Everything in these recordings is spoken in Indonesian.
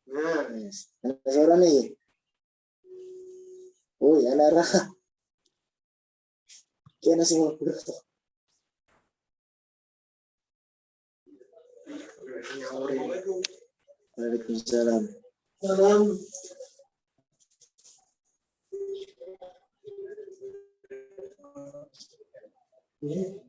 Nah, yes. Ada suara nih. Oh ya, Lara. Kaya nasi ngobrol tuh. Waalaikumsalam. Salam. Iya.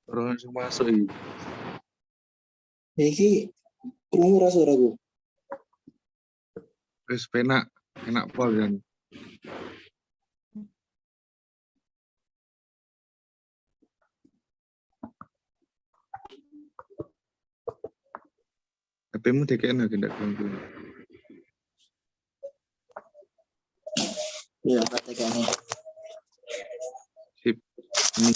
Orang langsung masuk iki. Iki krungu ra suaraku. Wis penak, enak pol kan. HP-mu DKN lagi ndak ganggu. Iya, katakan. Sip. Ini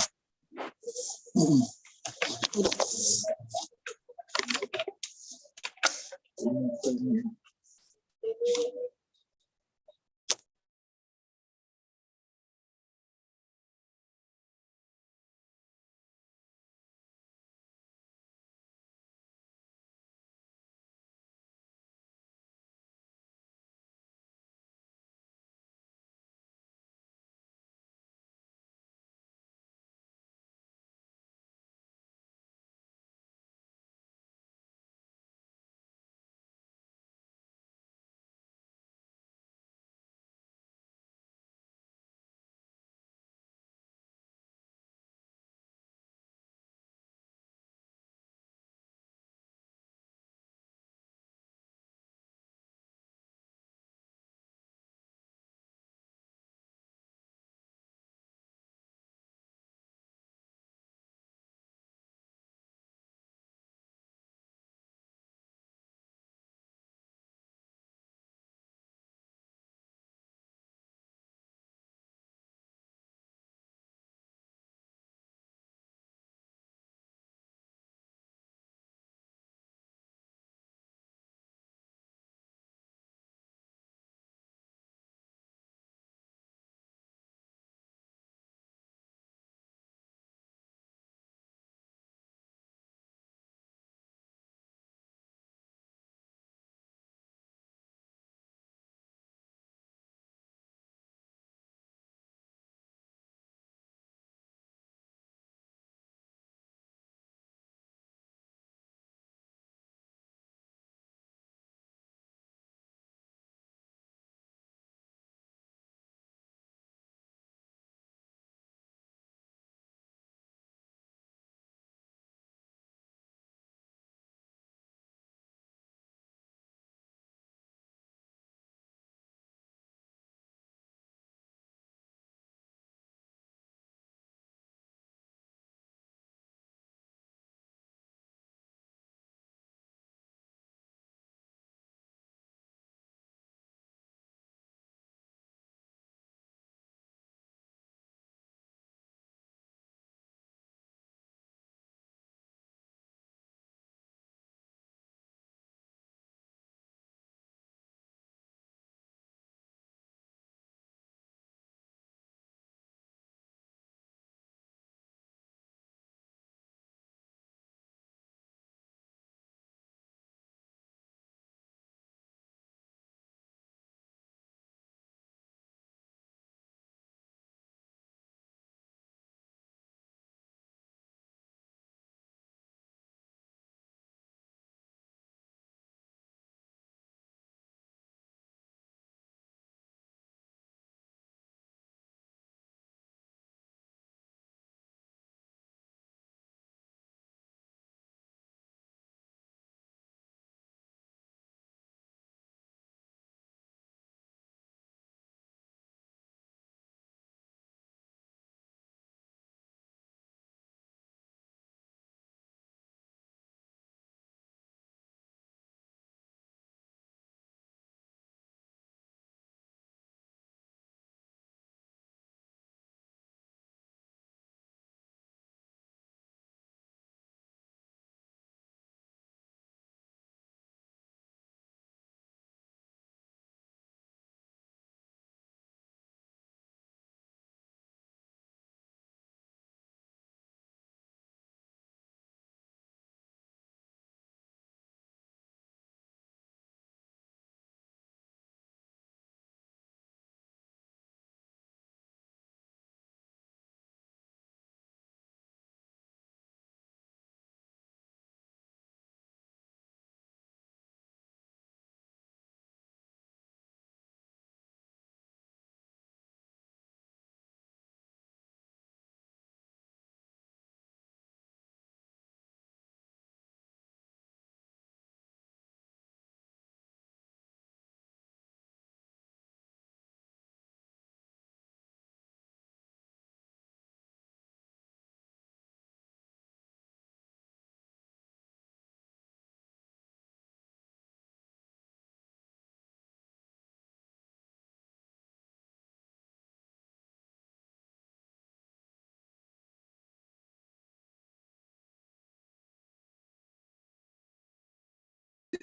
Halo,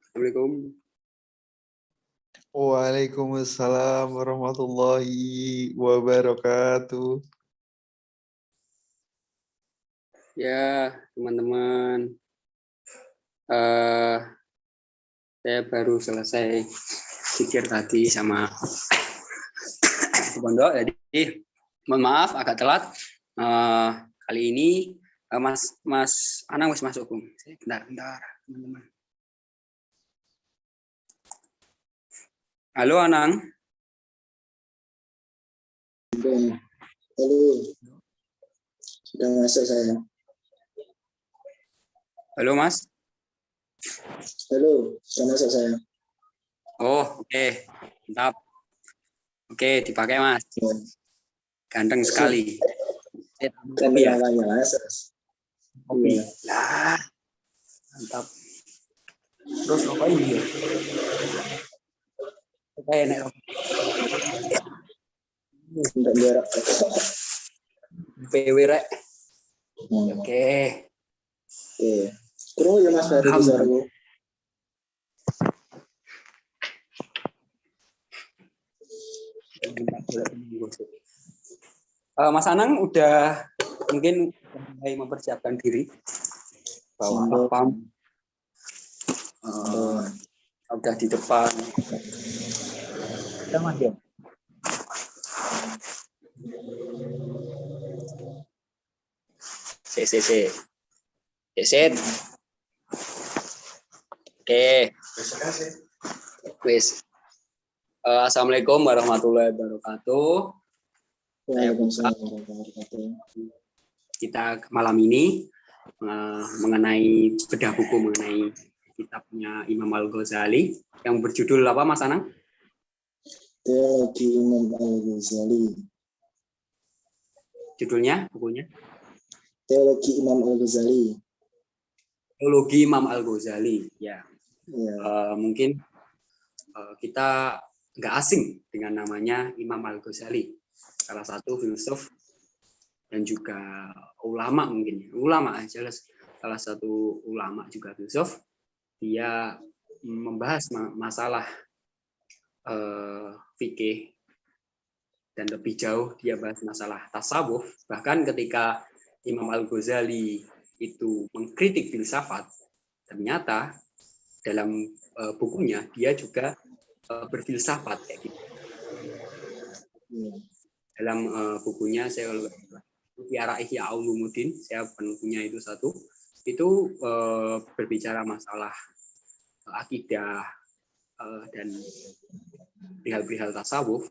Assalamualaikum. Waalaikumsalam warahmatullahi wabarakatuh. Ya, teman-teman. Saya baru selesai zikir tadi sama pondok, jadi mohon maaf agak telat. Kali ini Mas Anang wis masuk, Bung. Bentar, teman-teman. Halo Anang. Halo, sudah masuk saya. Halo Mas. Halo, sudah masuk saya. Oh, oke. Mantap. Oke, dipakai Mas. Ya. Ganteng sekali. Kan Kopi ya? namanya Mas. Kopi. Iya. Lah, mantap. Terus apa ini? Oke, enak. Untuk jarak. PW rek. Oke. Oke. Kurang ya Mas dari suaraku. Mas Anang udah mungkin mulai mempersiapkan diri bawa Sambal. lapam, udah di depan. Kita Mas ya. Set. Oke. Wis. Assalamualaikum warahmatullahi wabarakatuh. Waalaikumsalam warahmatullahi wabarakatuh. Kita malam ini mengenai bedah buku mengenai kitabnya Imam Al-Ghazali yang berjudul apa Mas Anang? Teologi Imam Al-Ghazali. Judulnya bukunya? Teologi Imam Al-Ghazali. Teologi Imam Al-Ghazali. Ya. Ya. Mungkin kita nggak asing dengan namanya Imam Al-Ghazali. Salah satu filsuf dan juga ulama mungkin. Ulama jelas salah satu ulama juga filsuf. Dia membahas masalah fikih dan lebih jauh dia bahas masalah tasawuf. Bahkan ketika Imam Al-Ghazali itu mengkritik filsafat, ternyata dalam bukunya dia juga berfilsafat kayak gitu. Dalam bukunya saya Tiara Ihya Ulumuddin, saya penulisnya itu satu, itu berbicara masalah akidah dan perihal-perihal tasawuf.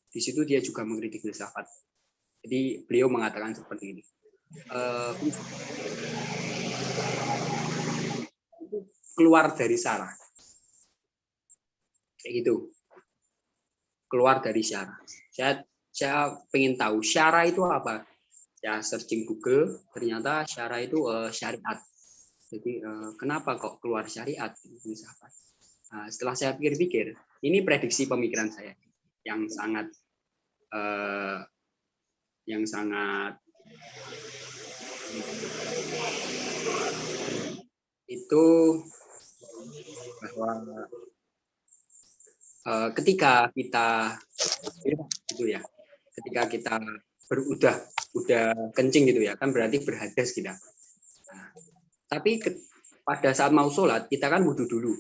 Di situ dia juga mengkritik filsafat. Jadi beliau mengatakan seperti ini. Keluar dari syara. Kayak gitu. Keluar dari syara. Saya pengen tahu syara itu apa. Saya searching Google, ternyata syara itu syariat. Jadi kenapa kok keluar syariat filsafat? Nah, setelah saya pikir-pikir, ini prediksi pemikiran saya yang sangat itu bahwa ketika kita gitu ya, ketika kita udah kencing gitu ya, kan berarti berhadas kita. Nah, tapi pada saat mau sholat kita kan wudhu dulu.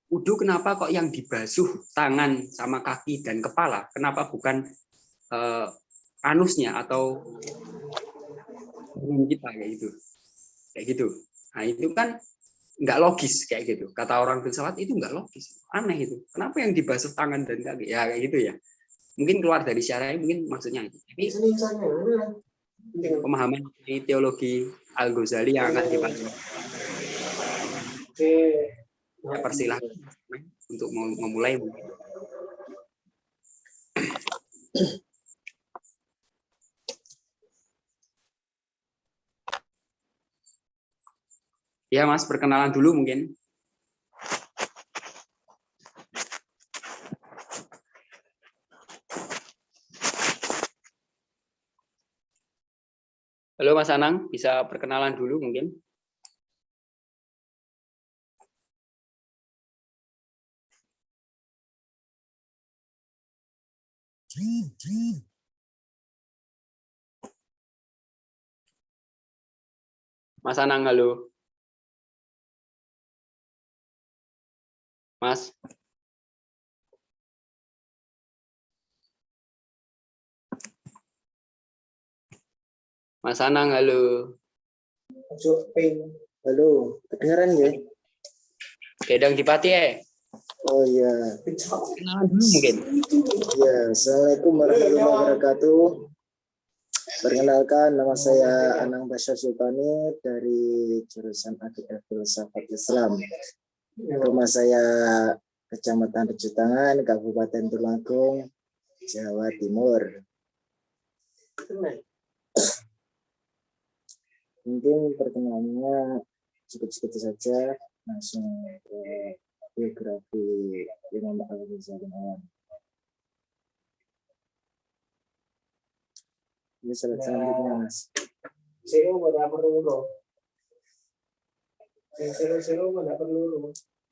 Wudhu kenapa kok yang dibasuh tangan sama kaki dan kepala? Kenapa bukan anusnya atau kita kayak gitu? Nah itu kan nggak logis kayak gitu. Kata orang filsafat itu nggak logis, aneh itu. Kenapa yang dibasuh tangan dan kaki? Ya kayak gitu ya. Mungkin keluar dari syariat, mungkin maksudnya itu. Tapi pemahaman teologi Al-Ghazali yang akan dibahas. Saya persilahkan untuk memulai. Ya Mas, perkenalan dulu mungkin. Halo Mas Anang, bisa perkenalan dulu mungkin? Mas Anang, halo. Mas. Mas Anang, halo. Halo, kedengaran ya? Gedang Dipati Oh iya. Kenalan dulu mungkin. Ya, Assalamualaikum warahmatullahi wabarakatuh. Perkenalkan, nama saya Anang Basyar Sultani dari jurusan Akidah Filsafat Islam. Rumah saya Kecamatan Rejutangan, Kabupaten Tulungagung, Jawa Timur. Mungkin perkenalannya cukup segitu saja, langsung ke biografi Imam Al-Ghazali. Ini slide selanjutnya, Mas.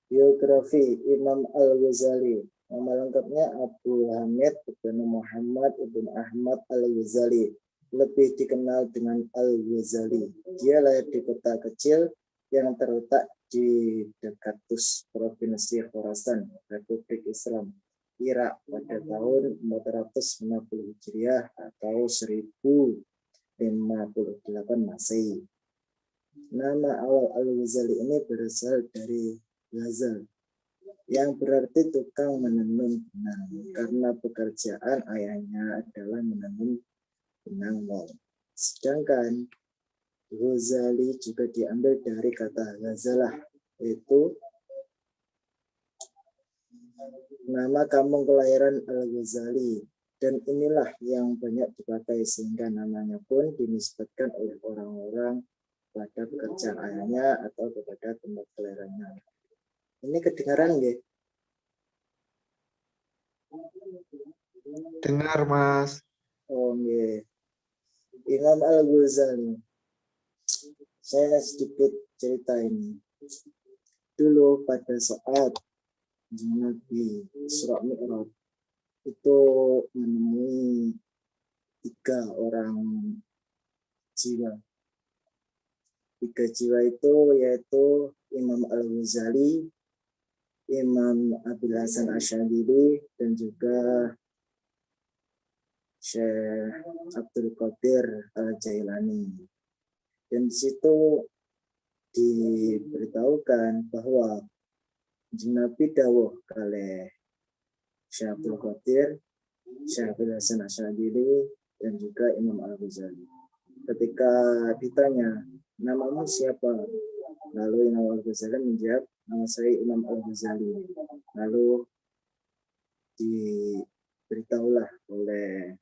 Biografi Imam Al-Ghazali. Nama lengkapnya Abu Hamid ibn Muhammad ibn Ahmad Al-Ghazali, lebih dikenal dengan Al-Ghazali. Dia lahir di kota kecil yang terletak di dekat Tus, Provinsi Khorasan, Republik Islam, Irak pada tahun 450 Hijriah atau 1058 Masehi. Nama awal Al-Ghazali ini berasal dari ghazal, yang berarti tukang menenun benang, karena pekerjaan ayahnya adalah menenun benang wol. Sedangkan Ghazali juga diambil dari kata ghazalah, yaitu nama kampung kelahiran Al-Ghazali, dan inilah yang banyak dipakai sehingga namanya pun dinisbatkan oleh orang-orang pada pekerjaan ayahnya atau kepada tempat kelahirannya. Ini kedengaran nggih? Dengar, Mas. Oh nggih. Imam Al-Ghazali. Saya sedikit cerita ini. Dulu pada saat Nabi Isra Mi'raj itu menemui 3 orang jiwa. 3 jiwa itu yaitu Imam Al-Ghazali, Imam Abil Hasan Asy'adili, dan juga Syekh Abdul Qadir Al-Jailani. Dan di situ diberitahukan bahwa Nabi dawuh kalih Syekh Abdul Qadir, Syekh Abil Hasan Asy'adili, dan juga Imam Al-Ghazali. Ketika ditanya, namamu siapa? Lalu Imam Al-Ghazali menjawab, nama saya Imam Al-Ghazali. Lalu diberitahulah oleh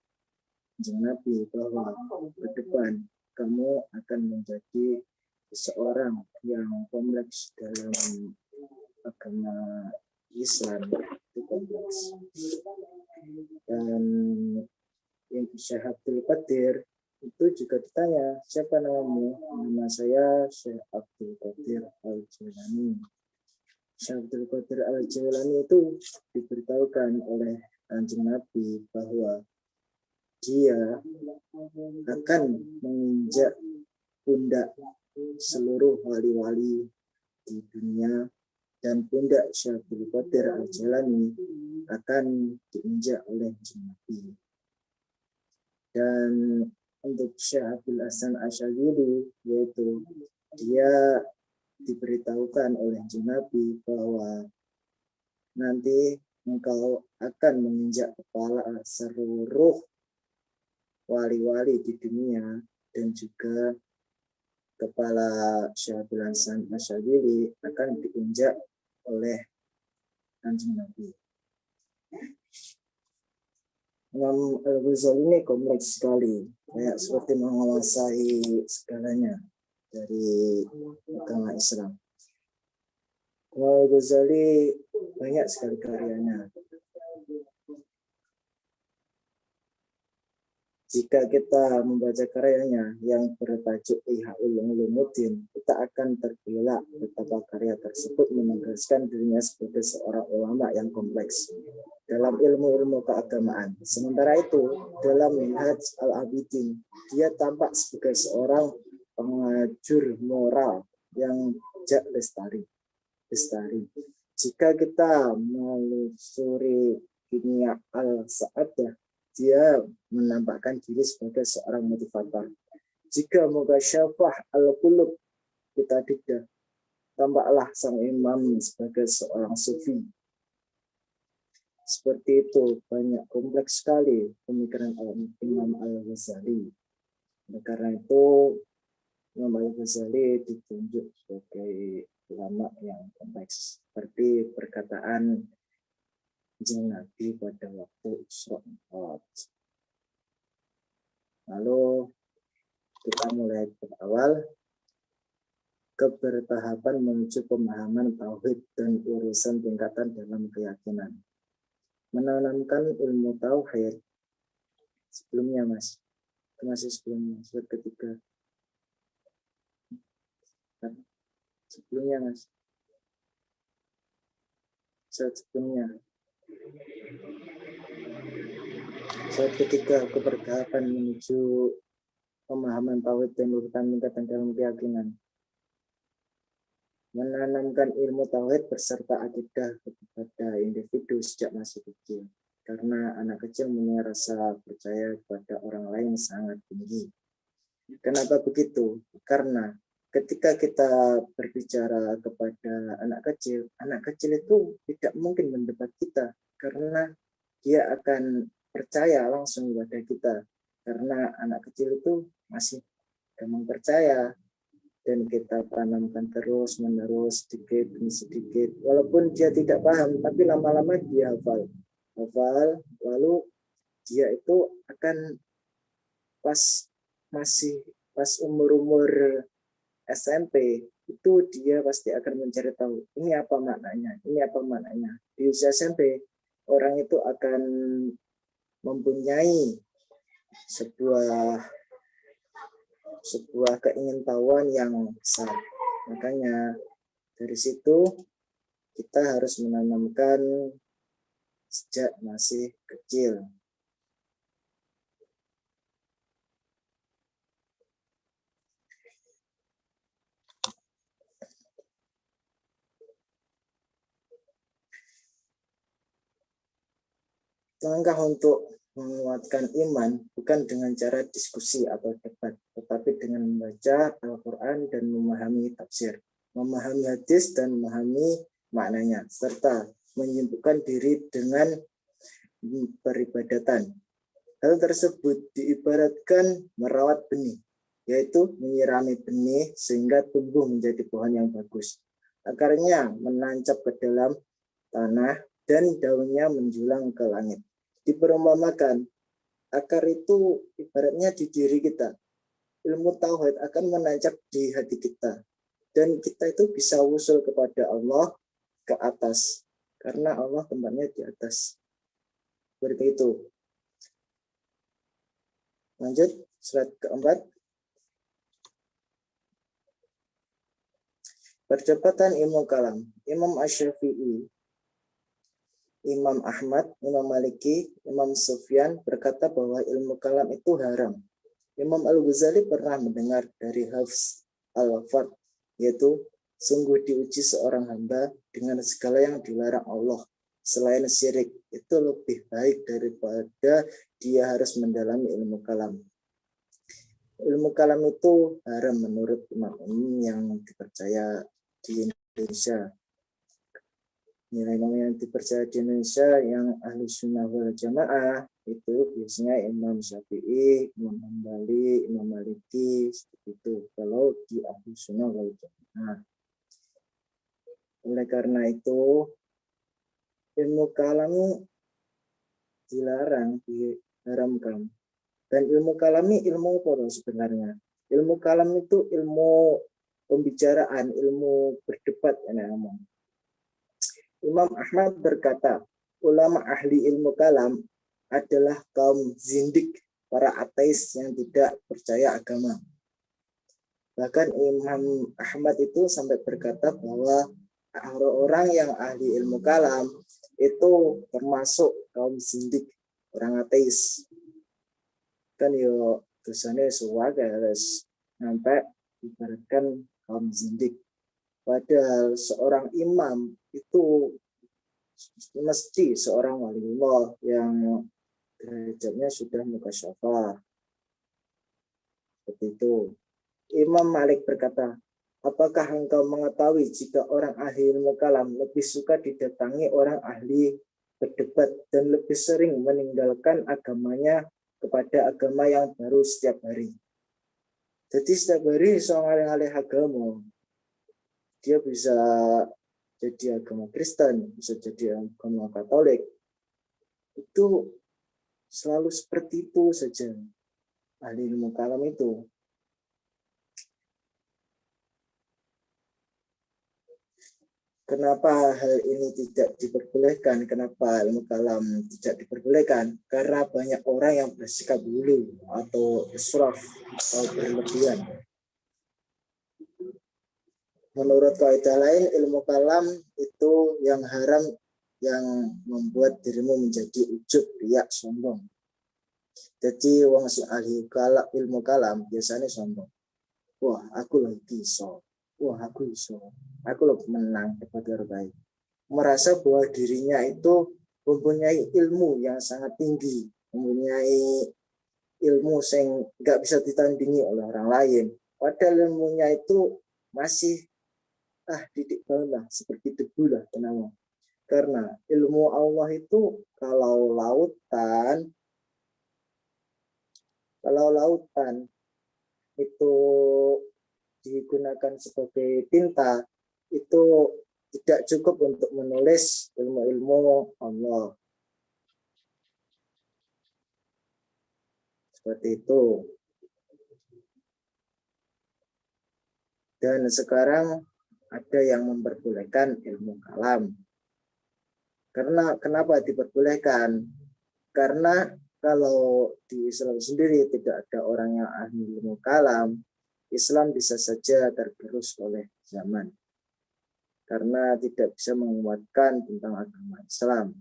Nabi bahwa ke depan kamu akan menjadi seorang yang kompleks dalam agama Islam, itu kompleks. Dan Syekh Abdul Qadir itu juga ditanya, siapa namamu? Nama saya Syekh Abdul Qadir Al-Jailani. Syekh Abdul Qadir Al-Jailani itu diberitahukan oleh Kanjeng Nabi bahwa dia akan menginjak pundak seluruh wali-wali di dunia, dan pundak Syekh Abdul Qadir Al-Jailani akan diinjak oleh Nabi. Dan untuk Syekh Abul Hasan Asy'adili, yaitu dia diberitahukan oleh Nabi bahwa nanti engkau akan menginjak kepala seluruh wali-wali di dunia, dan juga kepala Syekh Abul Hasan Asy'adili akan diinjak oleh Kanjeng Nabi. Imam Al-Ghazali ini kompleks sekali, kayak seperti menguasai segalanya dari agama Islam. Imam Al-Ghazali banyak sekali karyanya. Jika kita membaca karyanya yang bertajuk Ihya Ulumuddin, kita akan terbelalak betapa karya tersebut menegaskan dirinya sebagai seorang ulama yang kompleks dalam ilmu-ilmu keagamaan. Sementara itu, dalam Minhaj Al-Abidin, dia tampak sebagai seorang pengajur moral yang jak lestari. Jika kita menelusuri Kimia Al-Sa'adah, dia menampakkan diri sebagai seorang motivator. Jika Mukasyafah Al-Qulub kita tidak, tampaklah sang imam sebagai seorang sufi. Seperti itu, banyak kompleks sekali pemikiran Imam Al-Ghazali. Karena itu, Imam Al-Ghazali ditunjuk sebagai ulama yang kompleks. Seperti perkataan Nabi pada waktu Isra Mi'raj. Lalu kita mulai dari awal, kebertahapan menuju pemahaman tauhid dan urusan tingkatan dalam keyakinan. Menanamkan ilmu tauhid sebelumnya, Mas. Masih sebelumnya, surat ketiga. Sebelumnya, Mas. Surat sebelumnya. Surat ketiga, kebertahapan menuju pemahaman tauhid dan urutan tingkatan dalam keyakinan. Menanamkan ilmu tauhid beserta akidah kepada individu sejak masih kecil. Karena anak kecil punya rasa percaya kepada orang lain sangat tinggi. Kenapa begitu? Karena ketika kita berbicara kepada anak kecil itu tidak mungkin mendebat kita. Karena dia akan percaya langsung kepada kita. Karena anak kecil itu masih gampang percaya. Dan kita tanamkan terus menerus sedikit demi sedikit. Walaupun dia tidak paham, tapi lama-lama dia hafal. Lalu dia itu akan pas umur SMP itu dia pasti akan mencari tahu ini apa maknanya. Di usia SMP orang itu akan mempunyai sebuah keingintahuan yang besar. Makanya dari situ kita harus menanamkan sejak masih kecil. Langkah untuk menguatkan iman bukan dengan cara diskusi atau debat, tetapi dengan membaca Al-Quran dan memahami tafsir, memahami hadis dan memahami maknanya, serta menyibukkan diri dengan peribadatan. Hal tersebut diibaratkan merawat benih, yaitu menyirami benih sehingga tumbuh menjadi pohon yang bagus. Akarnya menancap ke dalam tanah dan daunnya menjulang ke langit. Diperumpamakan, akar itu ibaratnya di diri kita. Ilmu tauhid akan menancap di hati kita. Dan kita itu bisa usul kepada Allah ke atas. Karena Allah tempatnya di atas. Seperti itu. Lanjut, surat keempat. Perdebatan ilmu kalam. Imam Asy-Syafi'i, Imam Ahmad, Imam Maliki, Imam Sufyan berkata bahwa ilmu kalam itu haram. Imam Al-Ghazali pernah mendengar dari Hafs Al-Fard, yaitu sungguh diuji seorang hamba dengan segala yang dilarang Allah. Selain syirik, itu lebih baik daripada dia harus mendalami ilmu kalam. Ilmu kalam itu haram menurut imam yang dipercaya di Indonesia. Nilai-nilai yang dipercaya di Indonesia yang ahli sunnah wal jamaah itu biasanya Imam Syafi'i, Imam Hambali, Imam Maliki, seperti itu. Kalau di ahli sunnah wal jamaah. Oleh karena itu ilmu kalam dilarang, diharamkan. Dan ilmu kalam ini ilmu apa sebenarnya? Ilmu kalam itu ilmu pembicaraan, ilmu berdebat yang ngomong. Imam Ahmad berkata, ulama ahli ilmu kalam adalah kaum zindik, para ateis yang tidak percaya agama. Bahkan Imam Ahmad itu sampai berkata bahwa orang yang ahli ilmu kalam itu termasuk kaum zindik, orang ateis. Kan yo dosanya suwaga guys, sampai ibaratkan kaum zindik. Padahal seorang imam itu mesti seorang waliullah yang derajatnya sudah mukasyafah. Seperti itu. Imam Malik berkata, apakah engkau mengetahui jika orang ahli ilmu kalam lebih suka didatangi orang ahli berdebat dan lebih sering meninggalkan agamanya kepada agama yang baru setiap hari. Jadi setiap hari seorang ahli agama, dia bisa jadi agama Kristen, bisa jadi agama Katolik. Itu selalu seperti itu saja ahli ilmu kalam itu. Kenapa hal ini tidak diperbolehkan? Kenapa ilmu kalam tidak diperbolehkan? Karena banyak orang yang bersikap dulu atau israf atau berlebihan. Menurut kaidah lain, ilmu kalam itu yang haram, yang membuat dirimu menjadi ujub, riak, sombong. Jadi wong sing ahli ilmu kalam biasanya sombong. Wah, aku lagi iso. Wah, aku iso. Aku lebih menang daripada orang baik. Merasa bahwa dirinya itu mempunyai ilmu yang sangat tinggi, mempunyai ilmu yang nggak bisa ditandingi oleh orang lain. Padahal ilmunya itu masih didik bawah, seperti debu lah kenapa? Karena ilmu Allah itu kalau lautan itu digunakan sebagai tinta, itu tidak cukup untuk menulis ilmu-ilmu Allah. Seperti itu. Dan sekarang ada yang memperbolehkan ilmu kalam. Karena kenapa diperbolehkan? Karena kalau di Islam sendiri tidak ada orang yang ahli ilmu kalam, Islam bisa saja tergerus oleh zaman. Karena tidak bisa menguatkan tentang agama Islam.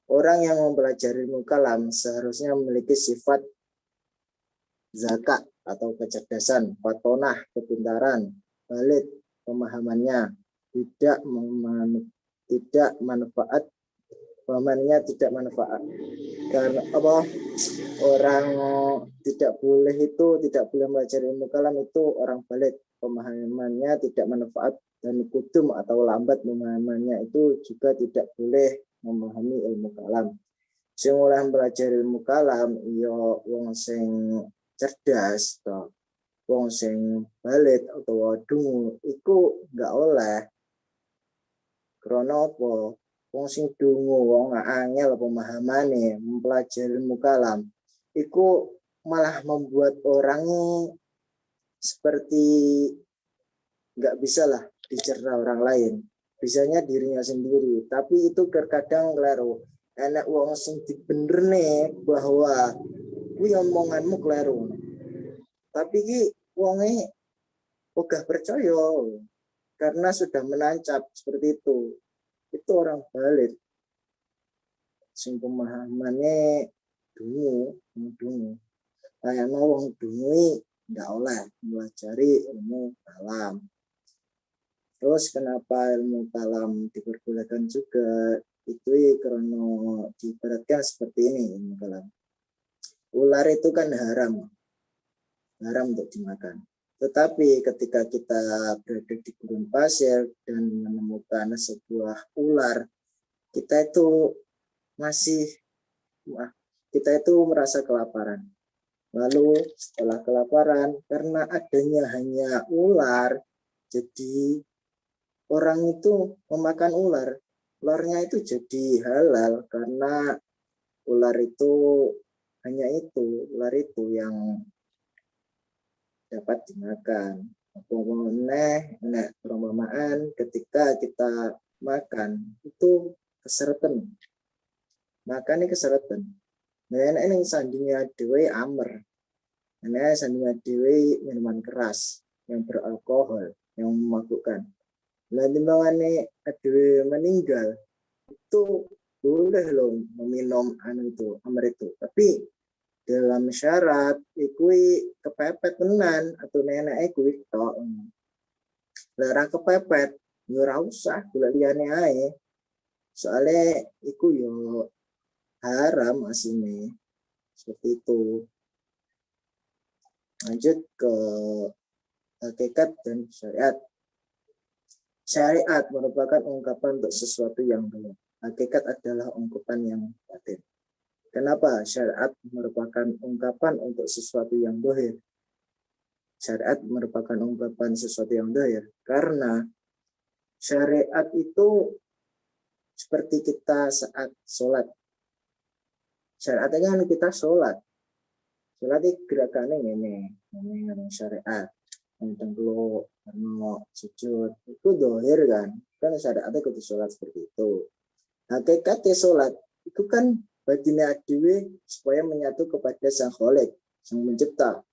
Orang yang mempelajari ilmu kalam seharusnya memiliki sifat zakat atau kecerdasan, fatonah, kepintaran, balik pemahamannya, tidak manfaat, pemahamannya tidak manfaat. Karena apa? Orang tidak boleh belajar ilmu kalam itu orang balik, pemahamannya tidak manfaat, dan kudum atau lambat pemahamannya itu juga tidak boleh memahami ilmu kalam. Sing oleh belajar ilmu kalam yo wong sing cerdas toh, wong sing balik atau dungu iku enggak oleh. Karena apa? Wong sing dungu, wong angel pemahamane mempelajari ilmu kalam iku malah membuat orang seperti nggak bisa lah dicerna orang lain, bisanya dirinya sendiri. Tapi itu terkadang keliru. Enak wong sing dibenerne bahwa kuwi omonganmu keliru, tapi ki wonge ogah percaya karena sudah menancap seperti itu orang balik sing pemahamannya dungu. Kayak wong dungu nggak oleh mempelajari ilmu kalam. Terus kenapa ilmu kalam diperbolehkan juga? Itu karena diibaratkan seperti ini ilmu kalam. Ular itu kan haram untuk dimakan. Tetapi ketika kita berada di gurun pasir dan menemukan sebuah ular, kita itu merasa kelaparan. Lalu setelah kelaparan, karena adanya hanya ular, jadi orang itu memakan ular. Ularnya itu jadi halal karena ular itu yang dapat dimakan. Perumpamaan ketika kita makan itu keseretan. Makan ini keseretan. Nah, ini sandingnya dhewe Amr. Ini sandingnya dhewe minuman keras yang beralkohol, yang memabukkan. Nah, timbangane dhewe meninggal itu boleh loh meminum itu Amr itu. Tapi dalam syarat ikui kepepet tenan atau nenek ikui tok. Larang kepepet, ora usah gula liyane ae. Soalnya iku yo haram asine. Seperti itu. Lanjut ke hakikat dan syariat. Syariat merupakan ungkapan untuk sesuatu yang gaib. Hakikat adalah ungkapan yang batin. Kenapa syariat merupakan ungkapan untuk sesuatu yang dohir? Syariat merupakan ungkapan sesuatu yang dohir. Karena syariat itu seperti kita saat sholat. Syariatnya kan kita sholat. Sholat itu gerakannya ini syariat. Yang dulu karena sujud itu dohir kan. Kan syariatnya kudu sholat seperti itu. Hakikatnya sholat itu kan baginda dewi supaya menyatu kepada sang Khalik, sang mencipta.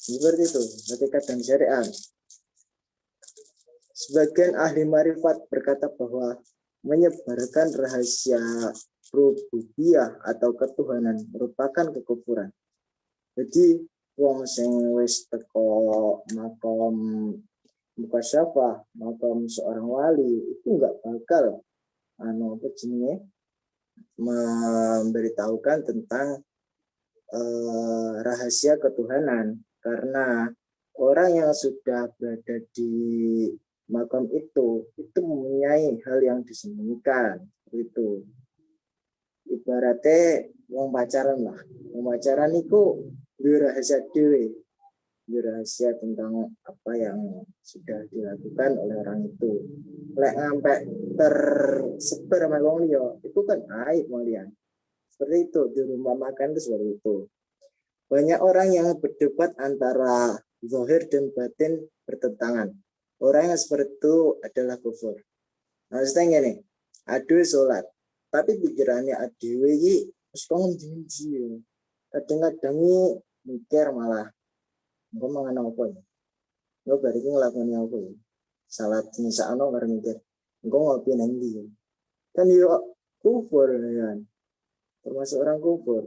Seperti itu, hakikat dan syariat. Sebagian ahli marifat berkata bahwa menyebarkan rahasia rububiyah atau ketuhanan merupakan kekufuran. Jadi wong sing wis teko makom mukasyafah, makom seorang wali itu enggak bakal memberitahukan tentang rahasia ketuhanan, karena orang yang sudah berada di makam itu mempunyai hal yang disembunyikan. Itu ibaratnya wong pacaran lah, wong pacaran itu rahasia dewe, rahasia tentang apa yang sudah dilakukan oleh orang itu. Lek sampai tersebar sama wong liya itu kan aib mulia. Seperti itu di rumah makan itu seperti itu. Banyak orang yang berdebat antara zahir dan batin bertentangan. Orang yang seperti itu adalah kufur. Maksudnya gini, aduh sholat, tapi pikirannya aduh ini sekarang janji. Kadang-kadang mikir malah, gue mangan apa ya? Gue bari ngelakuin apa ya? Salat misalnya nggak mikir, gue ngopi nanti. Kan yuk kufur kan, termasuk orang kufur.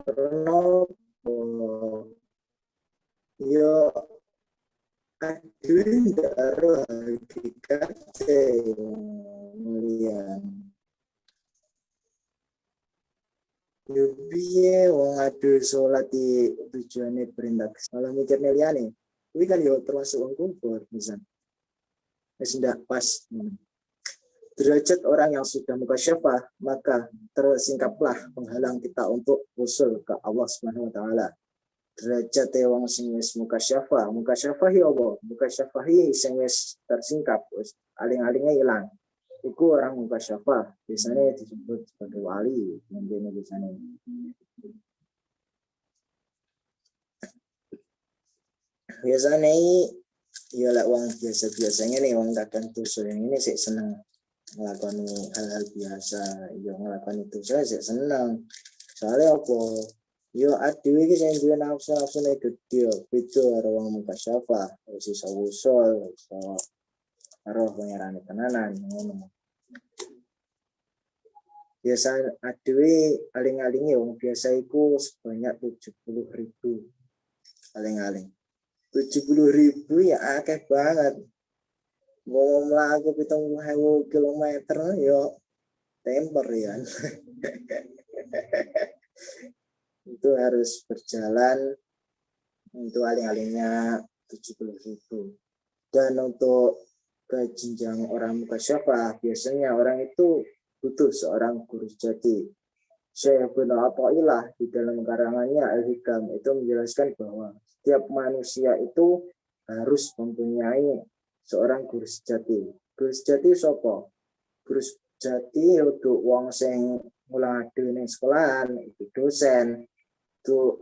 Karena yo aduh ndaro hakikat mulia. Yo piye wong aduh salat di tujuane perintah. Kalau mikirnya liyane, kuwi kan yo termasuk wong kufur misal. Wis ndak pas. Derajat orang yang sudah mukasyafah, maka tersingkaplah penghalang kita untuk usul ke Allah Subhanahu wa taala. Derajat wong sing wis mukasyafah ya apa? Mukasyafah sing wis tersingkap, wis aling-alinge ilang. Iku orang mukasyafah, biasanya disebut sebagai wali, mungkin biasanya. Biasanya ya lek wong biasa-biasanya nih wong kadang tusul yang ini sih seneng melakukan hal-hal biasa, yo melakukan itu saya senang. Soalnya apa? Yo adewe iki sing duwe nafsu-nafsune gede, beda karo wong mukasyafah, wis iso usul, iso karo pangerane tenanan ngono. Biasa adewe aling-alinge wong biasa iku sebanyak 70.000 aling-aling. 70.000 ya akeh banget. Mau melaku 70.000 kilometer yo temper ya. Itu harus berjalan untuk aling-alingnya 70.000. Dan untuk ke jenjang orang mukasyafah biasanya orang itu butuh seorang guru sejati. Syekh Ibnu Athaillah di dalam karangannya Al-Hikam itu menjelaskan bahwa setiap manusia itu harus mempunyai seorang guru sejati. Guru sejati sapa? Guru sejati untuk wong sing mulang ade ning sekolahan, itu dosen, itu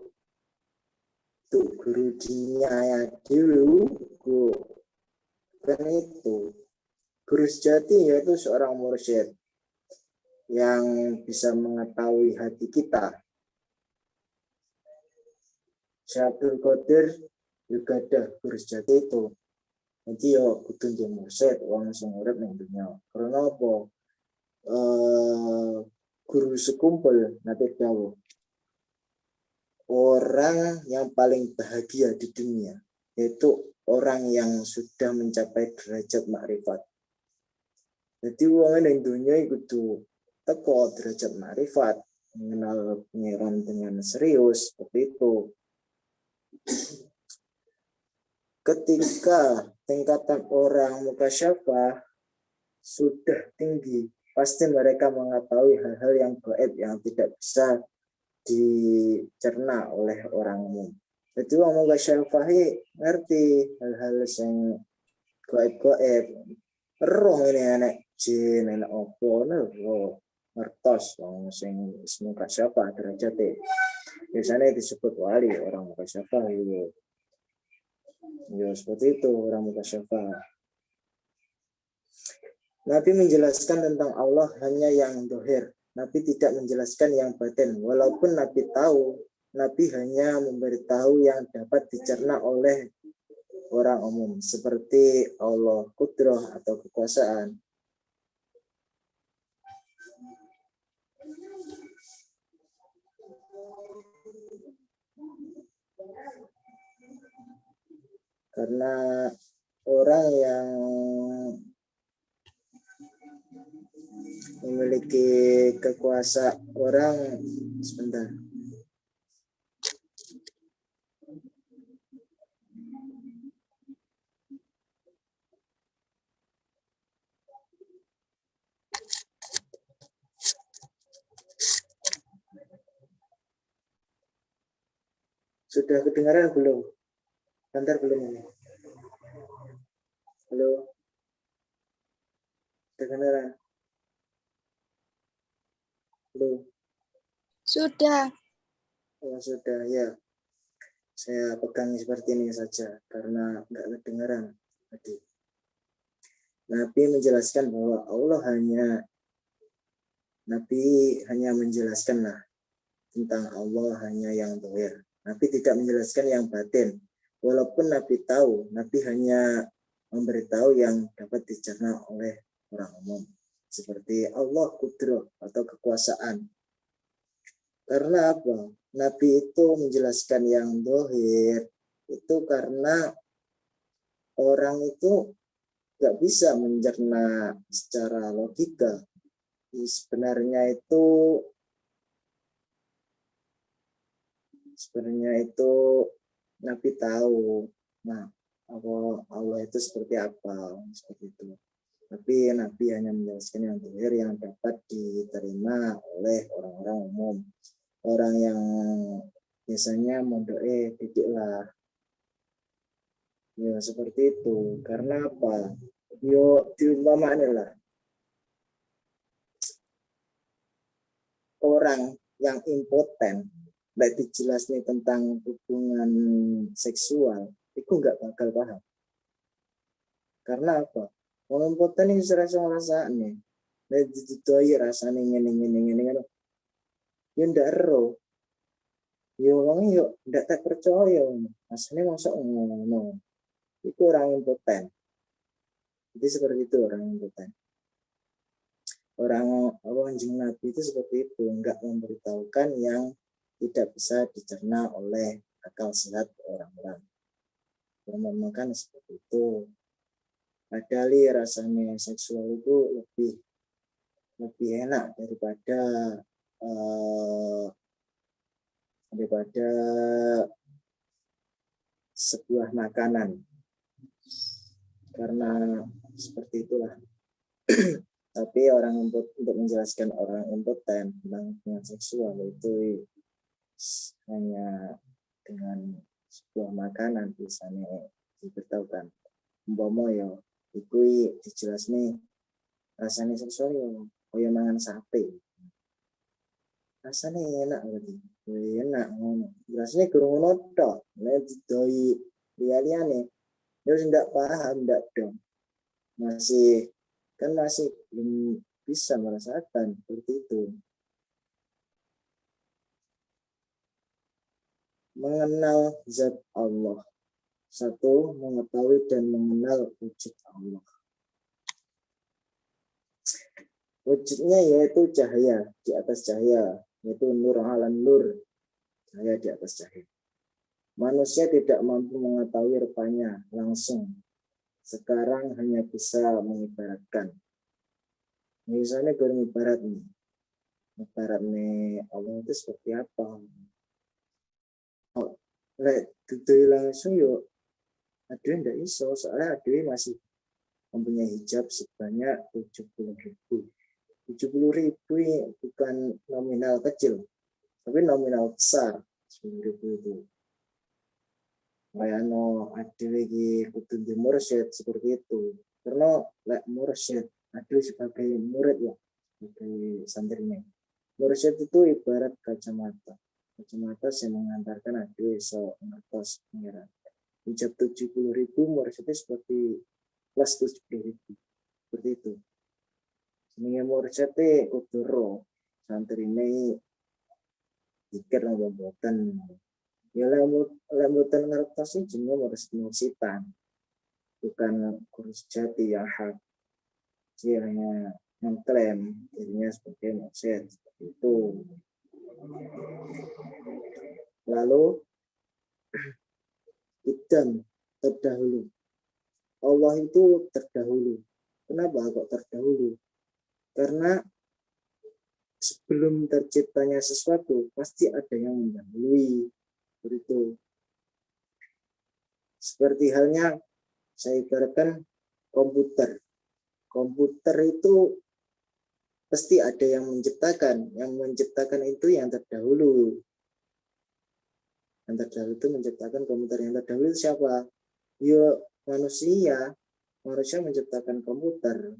guru dinya dulu, kan itu. Guru sejati yaitu seorang mursyid. yang bisa mengetahui hati kita. Syaikhul Qadir juga ada guru sejati itu. Jadi yo kudu nduwe mursyid wong sing urip ning dunya. Karena apa? Guru sekumpul nanti dawuh. Orang yang paling bahagia di dunia yaitu orang yang sudah mencapai derajat makrifat. Jadi wong ning dunya iku kudu teko derajat makrifat, mengenal pengiran dengan serius seperti itu. Ketika tingkatan orang mukasyafah sudah tinggi, pasti mereka mengetahui hal-hal yang gaib yang tidak bisa dicerna oleh orang umum. Jadi orang mukasyafah ngerti hal-hal yang gaib-gaib. Roh ini enek jin, enek opo, ngertos wong sing mukasyafah derajate. Biasanya disebut wali orang mukasyafah itu. Ya seperti itu orang mukasyafah. Nabi menjelaskan tentang Allah hanya yang dohir. Nabi tidak menjelaskan yang batin. Walaupun Nabi tahu, Nabi hanya memberitahu yang dapat dicerna oleh orang umum. Seperti Allah, kudrah atau kekuasaan. Karena orang yang memiliki kekuasaan, orang sebentar. Sudah kedengaran belum? Bentar belum ini. Halo. Kedengaran? Halo. Sudah. Oh, sudah ya. Saya pegang seperti ini saja karena enggak kedengaran tadi. Nabi menjelaskan bahwa Nabi hanya menjelaskanlah tentang Allah hanya yang zahir. Nabi tidak menjelaskan yang batin. Walaupun Nabi tahu, Nabi hanya memberitahu yang dapat dicerna oleh orang umum. Seperti Allah kudrah atau kekuasaan. Karena apa? Nabi itu menjelaskan yang zahir itu karena orang itu nggak bisa mencerna secara logika. Sebenarnya itu Nabi tahu, nah Allah itu seperti apa, seperti itu. Tapi Nabi hanya menjelaskan yang zahir yang dapat diterima oleh orang-orang umum, orang yang biasanya mondoke didik lah. Ya seperti itu. Karena apa? Yo diumpamakan lah. Orang yang impoten, baik dijelas nih tentang hubungan seksual, itu nggak bakal paham. Karena apa? Orang impoten ini rasa nih, dan ditutui rasanya ngene. Yo ndak ero. Yo wong yo ndak tak percaya. Asline masuk ngono. Itu orang impoten. Jadi seperti itu orang impoten. Orang anjing Nabi itu seperti itu, enggak memberitahukan yang tidak bisa dicerna oleh akal sehat orang-orang. Memakan seperti itu. Padahal rasanya seksual itu lebih enak daripada sebuah makanan. Karena seperti itulah. Tapi orang untuk menjelaskan orang impoten tentang hubungan seksual itu hanya dengan sebuah makanan biasanya diberitahukan. Umpama ya, itu dijelas nih rasanya seksual ya, kaya mangan sate. Rasanya enak berarti, enak ngono. Rasanya kurang ngono tok, nek didoi liya-liyane, ya ndak paham ndak dong. Masih belum bisa merasakan seperti itu. Mengenal zat Allah. Satu, mengetahui dan mengenal wujud Allah. Wujudnya yaitu cahaya di atas cahaya, yaitu nur ala nur, cahaya di atas cahaya. Manusia tidak mampu mengetahui rupanya langsung. Sekarang hanya bisa mengibaratkan. Misalnya gue ibarat nih. Ibarat nih Allah itu seperti apa? Oh, langsung yuk. Aduh tidak iso, soalnya aduh masih mempunyai hijab sebanyak 70.000. 70.000 ini bukan nominal kecil, tapi nominal besar. 10.000 itu. Kayak no aduh lagi kudu di mursyid seperti itu. Karena lek mursyid, aduh sebagai murid ya, sebagai santrinya. Mursyid itu ibarat kacamata. Kacamata yang mengantarkan aduh so ngertos pengiran. Hijab 70.000 mursyidnya seperti plus 70.000 seperti itu. Senengnya mursyidnya kudu roh santri ini pikir nang boten. Ya lembutan ngertos ini jenenge mursyid-mursidan. Bukan kurus jati yang hak. Dia hanya mengklaim dirinya sebagai mursyid seperti itu. Lalu idam terdahulu. Allah itu terdahulu. Kenapa kok terdahulu? Karena sebelum terciptanya sesuatu pasti ada yang mendahului. Begitu. Seperti halnya saya ibaratkan komputer. Komputer itu pasti ada yang menciptakan. Yang menciptakan itu yang terdahulu. Yang terdahulu itu menciptakan komputer. Yang terdahulu siapa? Ya manusia. Manusia menciptakan komputer.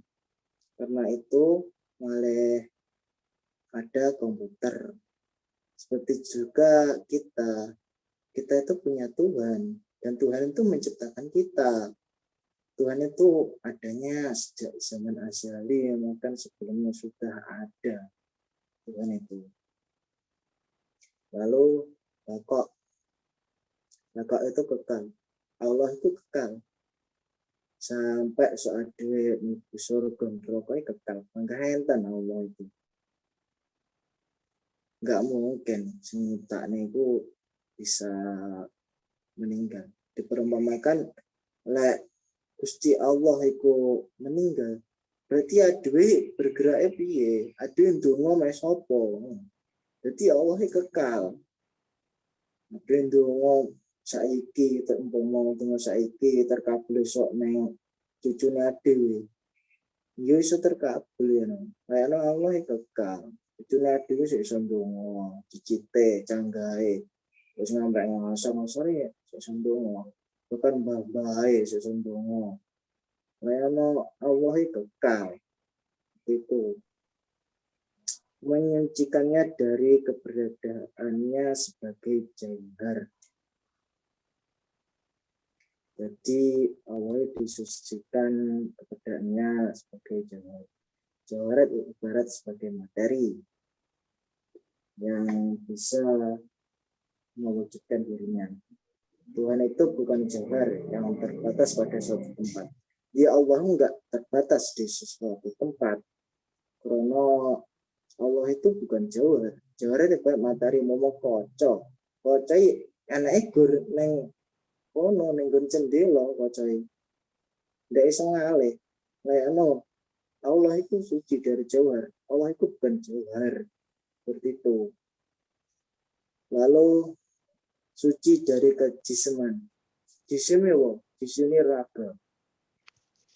Karena itu malah ada komputer. Seperti juga kita. Kita itu punya Tuhan. Dan Tuhan itu menciptakan kita. Tuhan itu adanya sejak zaman azali. Bahkan sebelumnya sudah ada Tuhan itu. Lalu bakok. Bakok itu kekal. Allah itu kekal. Sampai soal duit mlebu surga neraka kekal. Mangga enten Allah itu. Enggak mungkin sing nyiptakne iku bisa meninggal. Diperumpamakan lek Gusti Allah iku meninggal. Berarti aduwe bergerak piye? Aduwe ndonga meh sapa? Jadi Allah iki kekal. Aduwe ndonga saiki umpama ndonga saiki terkabul sok ning cucune dhewe. Ya iso terkabul ya. Kayane Allah iki kekal. Cucune dhewe sik iso ndonga, cicite, canggahe. Wis ngampe ngasor-ngasore sik iso ndonga. Bukan mbah-mbahe sik iso ndonga. Kayane Allah iki kekal. Itu menyucikannya dari keberadaannya sebagai jauhar. Jadi Allah disucikan keberadaannya sebagai jauhar. Jauhar ibarat sebagai materi yang bisa mewujudkan dirinya. Tuhan itu bukan jauhar yang terbatas pada suatu tempat. Dia Allah enggak terbatas di sesuatu tempat. Karena Allah itu bukan jauhar. Jauhar itu kayak materi momo koco. Koco anake gur neng kono ning nggon cendela kocoe. Ndak iso ngalih. Lah ono Allah itu suci dari jauhar. Allah itu bukan jauhar. Seperti itu. Lalu suci dari kejiseman. Jisim ya, jisim ini raga.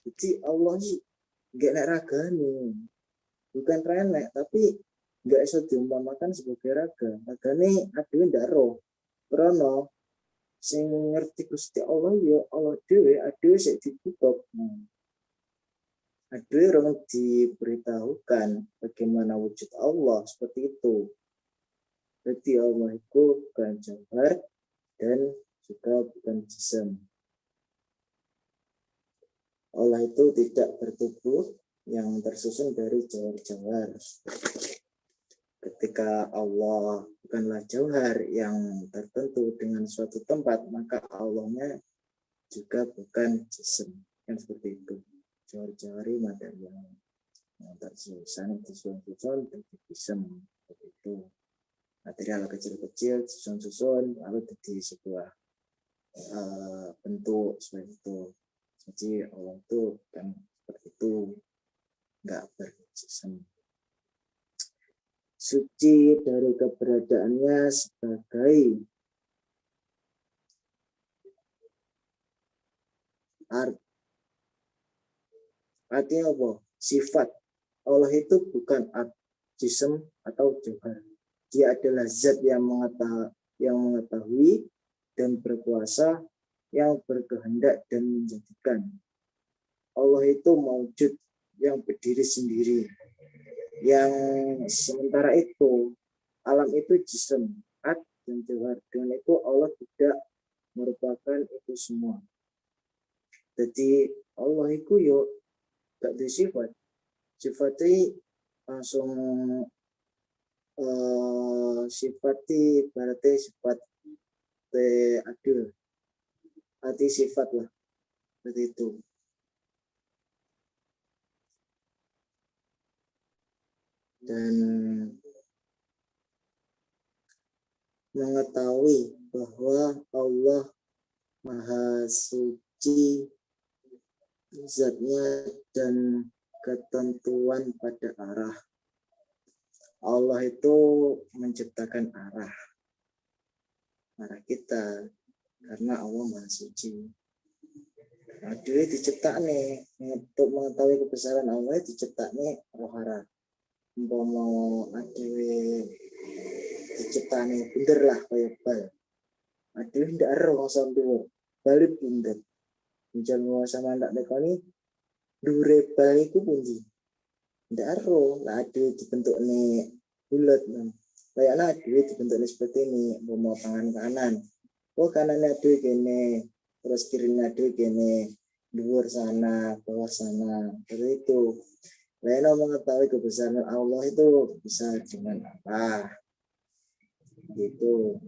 Jadi Allah ini enggak nek ragane. Bukan renek, tapi enggak iso diumpamakan sebagai raga. Ragane aduh ndak roh. Krana sing ngerti Gusti Allah ya Allah dhewe aduh sik ditutup. Aduh orang diberitahukan bagaimana wujud Allah seperti itu. Jadi Allah itu bukan jauhar dan juga bukan jisim. Allah itu tidak bertubuh, yang tersusun dari jauhar-jauhar. Ketika Allah bukanlah jauhar yang tertentu dengan suatu tempat, maka Allahnya juga bukan jisim. Kan seperti itu. Jauhar-jauhari material yang tersusun jadi jisim. Seperti itu. Material kecil-kecil susun-susun lalu jadi sebuah bentuk seperti itu. Jadi Allah itu kan seperti itu, nggak berjisim. Suci dari keberadaannya sebagai artinya apa? Sifat. Allah itu bukan jisim atau jauhar. Dia adalah zat yang mengetahui dan berkuasa, yang berkehendak dan menjadikan. Allah itu maujud yang berdiri sendiri. Yang sementara itu alam itu jisim, dan jauhar. Dengan itu Allah tidak merupakan itu semua. Jadi Allah itu yo gak ada sifat. Sifatnya langsung sifati berarti sifat adil. Arti sifat lah. Seperti itu. Dan mengetahui bahwa Allah Maha Suci zatnya dan ketentuan pada arah. Allah itu menciptakan arah kita karena Allah Maha Suci. Nah, dia dicipta nih untuk mengetahui kebesaran Allah, dicipta nih rohara. Mau adewe diciptane bener lah kayak bal. Adewe ndak ero sampe balik bunder. Jangan mau sama ndak nekani dure bal iku pundi. Ndak ero, lah adewe dibentukne bulat nang. Kayaknya adewe dibentukne seperti ini, mau tangan kanan. Oh kanannya adewe kene, terus kirinya adewe kene, dhuwur sana, bawah sana. Seperti itu. Lena mengetahui kebesaran Allah itu bisa dengan apa? Gitu.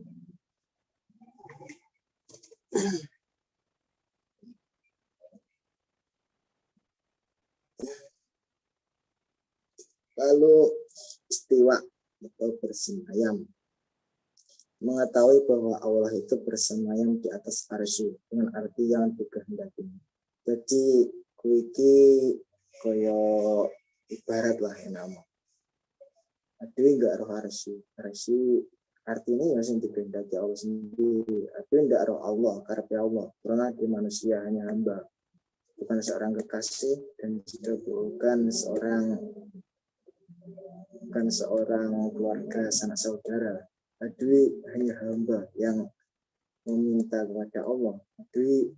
Lalu istiwa atau bersemayam. Mengetahui bahwa Allah itu bersemayam di atas arsy dengan arti yang dikehendaki. Jadi kuiki koyo ibarat lah yang nama. Ada enggak roh arsy artinya yang dikehendaki Allah sendiri. Ada enggak roh Allah, karepe Allah. Karena di manusia hanya hamba, bukan seorang kekasih dan juga bukan seorang keluarga sanak saudara. Adui hanya hamba yang meminta kepada Allah. Adui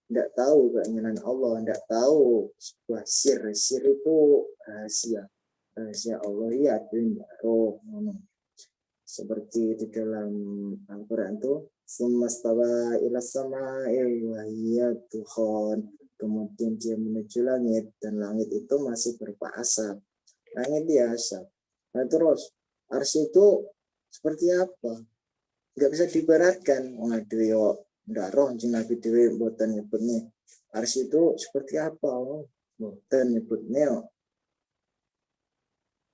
tidak tahu keinginan Allah, tidak tahu sebuah sir itu rahasia Allah ya, adui tidak roh. Seperti di dalam Al-Quran itu, semastawa ila sama'i wa hiya dukhon. Kemudian dia menuju langit dan langit itu masih berupa asap. Langit dia asap. Nah terus arsy itu seperti apa? Nggak bisa diibaratkan. Waduh yo, ndak roh jeng Nabi dhewe mboten nyebutnya. Arsy itu seperti apa? Mboten nyebutnya.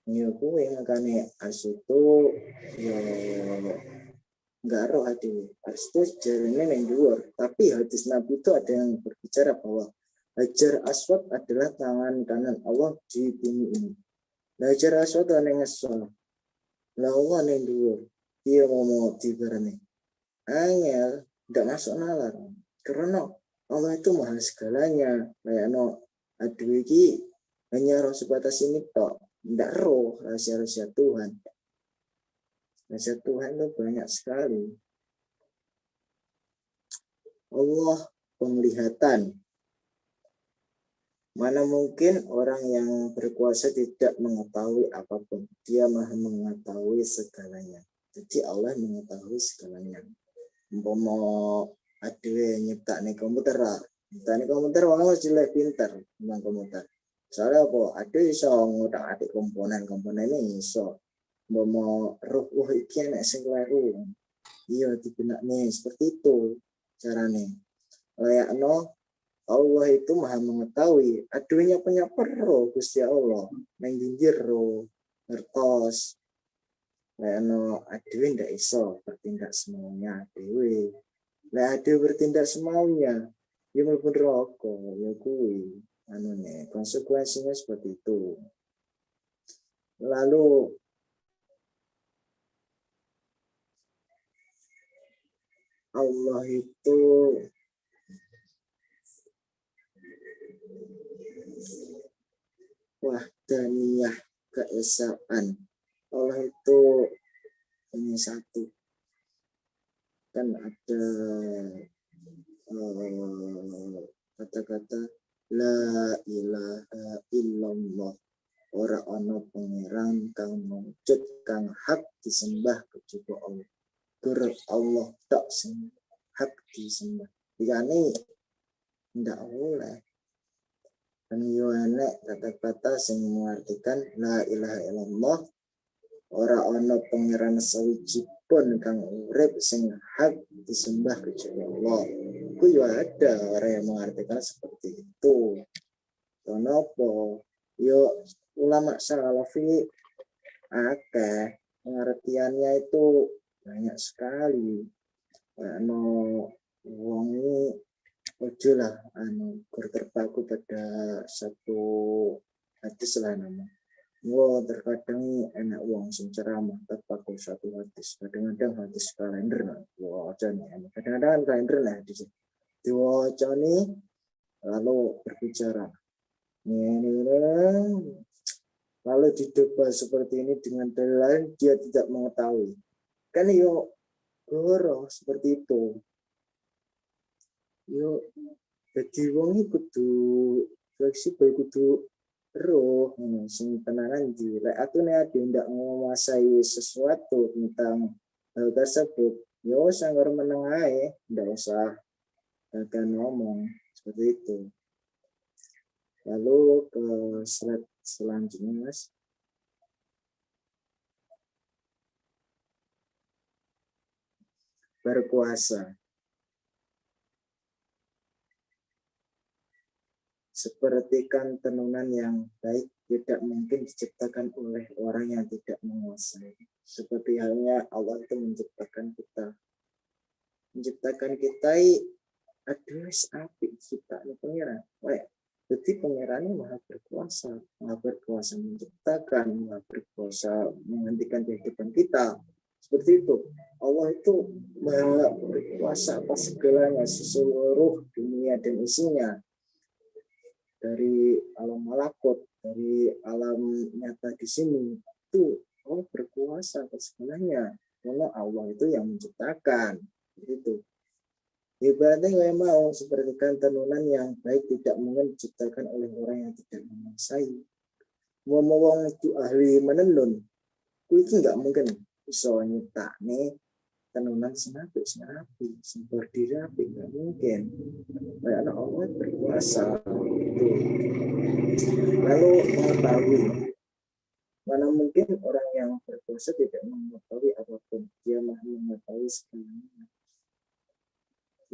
Yo kuwi makane arsy itu yo nggak roh ade. Arsy itu jarene ning dhuwur, tapi hadis Nabi itu ada yang berbicara bahwa Hajar Aswad adalah tangan kanan Allah di bumi ini. Hajar Aswad ana ngesol. Lah Allah ning dhuwur. Dia mau dibarani. Angel tidak masuk nalar. Karena Allah itu maha segalanya. Kayak aduh iki hanya roh sebatas ini tok. Tidak roh rahasia-rahasia Tuhan. Rahasia Tuhan itu banyak sekali. Allah penglihatan. Mana mungkin orang yang berkuasa tidak mengetahui apapun. Dia maha mengetahui segalanya. Jadi Allah mengetahui segalanya. Umpama adewe nyiptakne komputer, nyiptakne komputer wong harus jelek pinter tentang komputer. Soalnya apa? Ada iso ngutak-atik komponen-komponen ini iso. Mau roh iki enek sing kleru. Iya dibenakne seperti itu carane. Layakno Allah itu maha mengetahui. Aduhnya punya roh Gusti Allah. Nang jinjir roh ngertos. Layakno aduh ndak iso bertindak semaunya dewe. Lah aduh bertindak semaunya. Ya mlebu neraka ya kuwi. Konsekuensinya seperti itu. Lalu Allah itu wahdaniyah, keesaan. Allah itu hanya satu. Kan ada kata-kata la ilaha illallah, ora ana pangeran kang mujud kang hak disembah kejaba Allah. Allah tak sing hak disembah. Dikane ndak oleh. Dan yo enek kata-kata sing mengartikan la ilaha illallah, ora ana pangeran sawiji pun kang urip sing hak disembah kejaba Allah. Ku yo ada orang yang mengartikan seperti itu. Kenapa? Yo ulama salafi akeh pengertiannya itu banyak sekali. Wong ojo lah terpaku pada satu hadis lah nama. Terkadang enak uang sing ceramah terpaku satu hadis. Kadang-kadang hadis kalender. Kadang-kadang kalender lah hadis. Diwaca nih lalu berbicara. Lalu didebat seperti ini dengan dalil lain dia tidak mengetahui. Kan yo goro seperti itu. Yo jadi wong kudu fleksibel, kudu roh sing tenanan di lek atune ade ndak menguasai sesuatu tentang hal tersebut yo sanggar meneng ae, ndak usah akan ngomong seperti itu. Lalu ke slide selanjutnya Mas. Berkuasa. Seperti kan tenunan yang baik tidak mungkin diciptakan oleh orang yang tidak menguasai. Seperti halnya Allah itu menciptakan kita. Menciptakan kita aduh apik ciptaan pengiran. Jadi pengirannya maha berkuasa menciptakan, maha berkuasa menghentikan kehidupan kita. Seperti itu. Allah itu maha berkuasa atas segalanya, seluruh dunia dan isinya. Dari alam malakut, dari alam nyata di sini, itu Allah berkuasa atas segalanya. Karena Allah itu yang menciptakan. Begitu. Ibaratnya yang mau sepertikan tenunan yang baik tidak mungkin diciptakan oleh orang yang tidak menguasai. Wong itu ahli menenun, itu nggak mungkin bisa nyiptakne tenunan senapi, berdiri rapi, nggak mungkin. Karena Allah berkuasa. Lalu mengetahui, mana mungkin orang yang berkuasa tidak mengetahui apapun, dia maha mengetahui segalanya.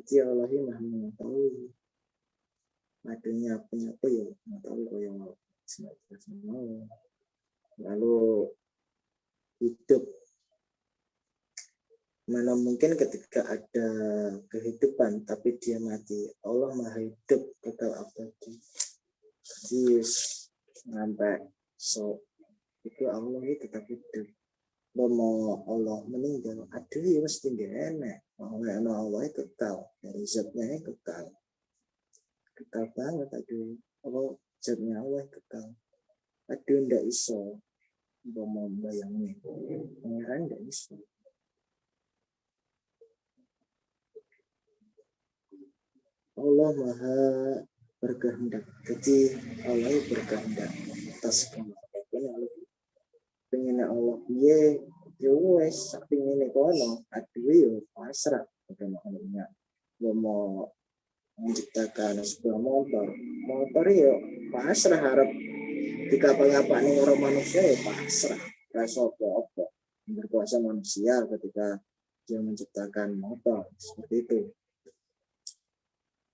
Jadi Allah maha mengetahui adanya apa ya mengetahui yang semua. Lalu hidup, mana mungkin ketika ada kehidupan tapi dia mati. Allah maha hidup kekal abadi. Jadi sampai itu Allah itu tetap hidup. Mau Allah meninggal, aduh ya mesti gak enak. Allah itu kekal, dari zatnya kekal banget. Aduh, Allah zatnya Allah kekal. Aduh ndak iso, mau bayangin, pengiran ndak iso. Allah maha berkehendak, jadi Allah berkehendak atas kemampuan pengen Allah piye yo wes pengen kono aduh yo pasrah dengan Allahnya. Mau menciptakan sebuah motor yo pasrah harap Jika apa-apa nih orang manusia ya pasrah, rasa apa-apa. Berkuasa manusia ketika dia menciptakan motor seperti itu.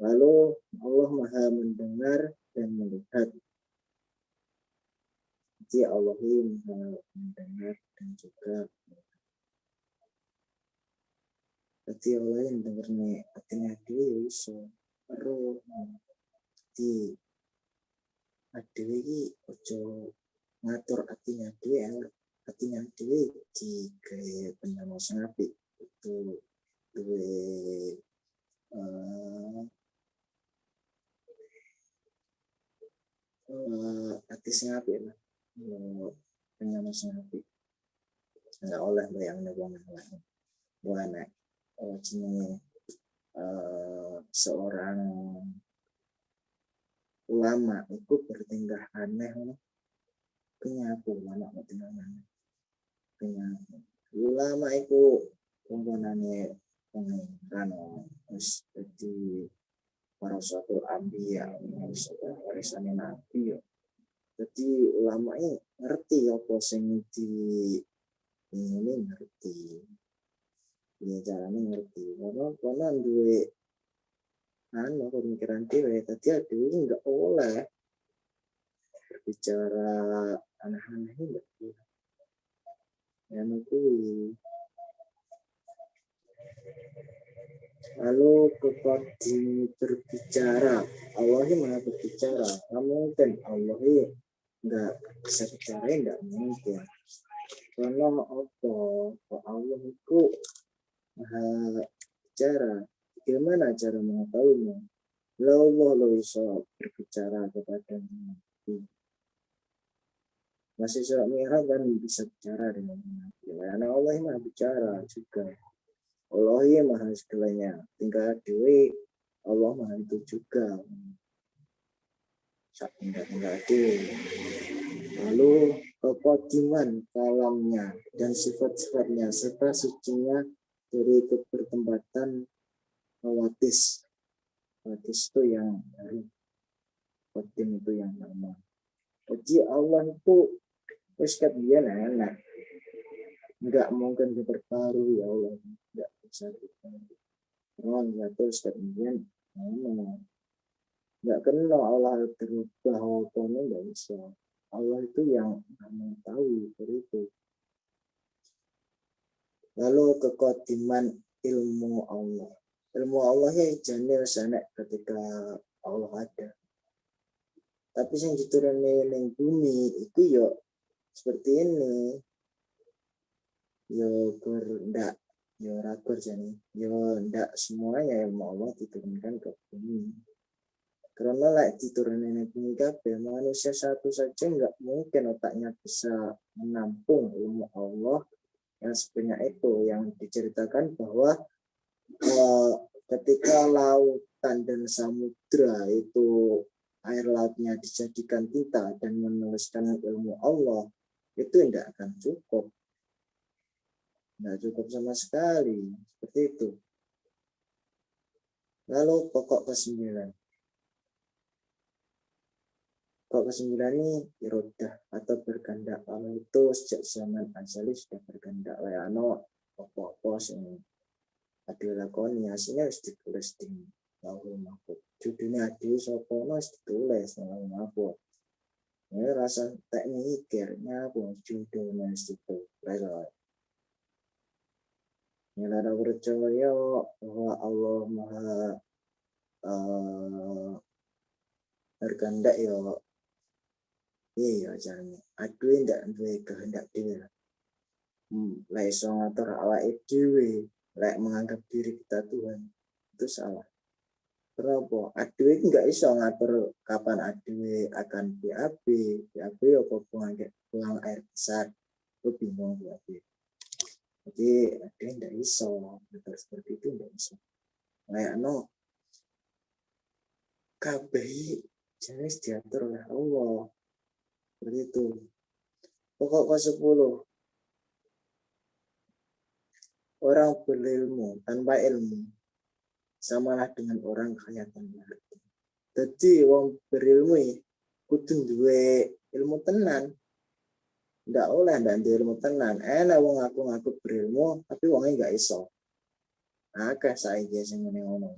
Lalu Allah Maha mendengar dan melihat. Jadi Allah Maha mendengar dan juga jadi Allah yang dengar nih artinya dia iso perlu di adewe iki ojo ngatur artinya dia di kayak penyamu apik itu duwe artisnya apik lah penyamu apik nggak oleh bayang wong lain wana jenenge seorang ulama itu bertingkah aneh penyapu ulama bertingkah aneh penyapu ulama itu komponannya pengiran terus jadi para suatu ambiya harus warisan nabi ya. Jadi ulama ini ngerti apa sing di ini ngerti ini caranya ngerti karena duwe pemikiran dewe tadi ada nggak oleh berbicara aneh-aneh enggak boleh ya itu. Lalu kepada berbicara Allah ini malah berbicara namun kan Allah ini nggak bisa bicara nggak mungkin karena apa Allah itu maha bicara. Bagaimana cara mengetahuinya? Allah bisa berbicara kepada Nabi. Masih surat Mi'raj kan bisa bicara dengan Nabi. Karena Allah yang maha bicara juga. Allah yang maha segalanya. Tinggal dewi Allah maha itu juga. Tinggal dewi. Lalu kekodiman kalamnya dan sifat-sifatnya serta sucinya dari kebertempatan watis itu yang baru, kodim itu yang lama. Jadi Allah itu kebiasaan enak, nggak mungkin diperbarui ya Allah, nggak bisa diperbarui. Allah terus kemudian nggak kenal Allah berubah apa nggak bisa. Allah itu yang mengetahui itu. Lalu kekodiman ilmu Allah. Ilmu Allah ya janil sana ketika Allah ada. Tapi yang diturunkan di bumi itu ya seperti ini. Ya berdak, ya ragur jadi. Ya ndak semuanya ilmu Allah diturunkan ke bumi. Karena diturunkan di bumi kabeh manusia satu saja nggak mungkin otaknya bisa menampung ilmu Allah yang sebanyak itu. Yang diceritakan bahwa ketika lautan dan samudra itu air lautnya dijadikan tinta dan menuliskan ilmu Allah itu tidak akan cukup sama sekali seperti itu. Lalu pokok ke-9 ini irodah atau berkehendak. Allah itu sejak zaman azali sudah berkehendak apa-apa sing adil lakoni hasilnya harus ditulis di Lauhul Mahfuz. Judulnya adil sopono harus ditulis di Lauhul Mahfuz. Ini rasa tak mikirnya pun judulnya harus ditulis. Ini ada percaya bahwa Allah Maha berkehendak ya. Iya caranya. Aduh tidak berkehendak dia. Iso ngatur awake dhewe. Menganggap diri kita Tuhan itu salah. Kenapa? Adewe nggak iso ngatur kapan adewe akan BAB ya kok buang air besar, itu bingung BAB. Jadi adewe nggak iso, seperti itu nggak iso. Kabeh jenis diatur oleh Allah. Seperti itu. Pokok ke-10. Orang berilmu tanpa ilmu samalah dengan orang kaya tanpa harta. Jadi orang berilmu kudu duwe ilmu tenan. Ndak oleh ndak ilmu tenan. Enak wong ngaku berilmu tapi wongnya nggak iso. Akeh saiki sing ngene ngono.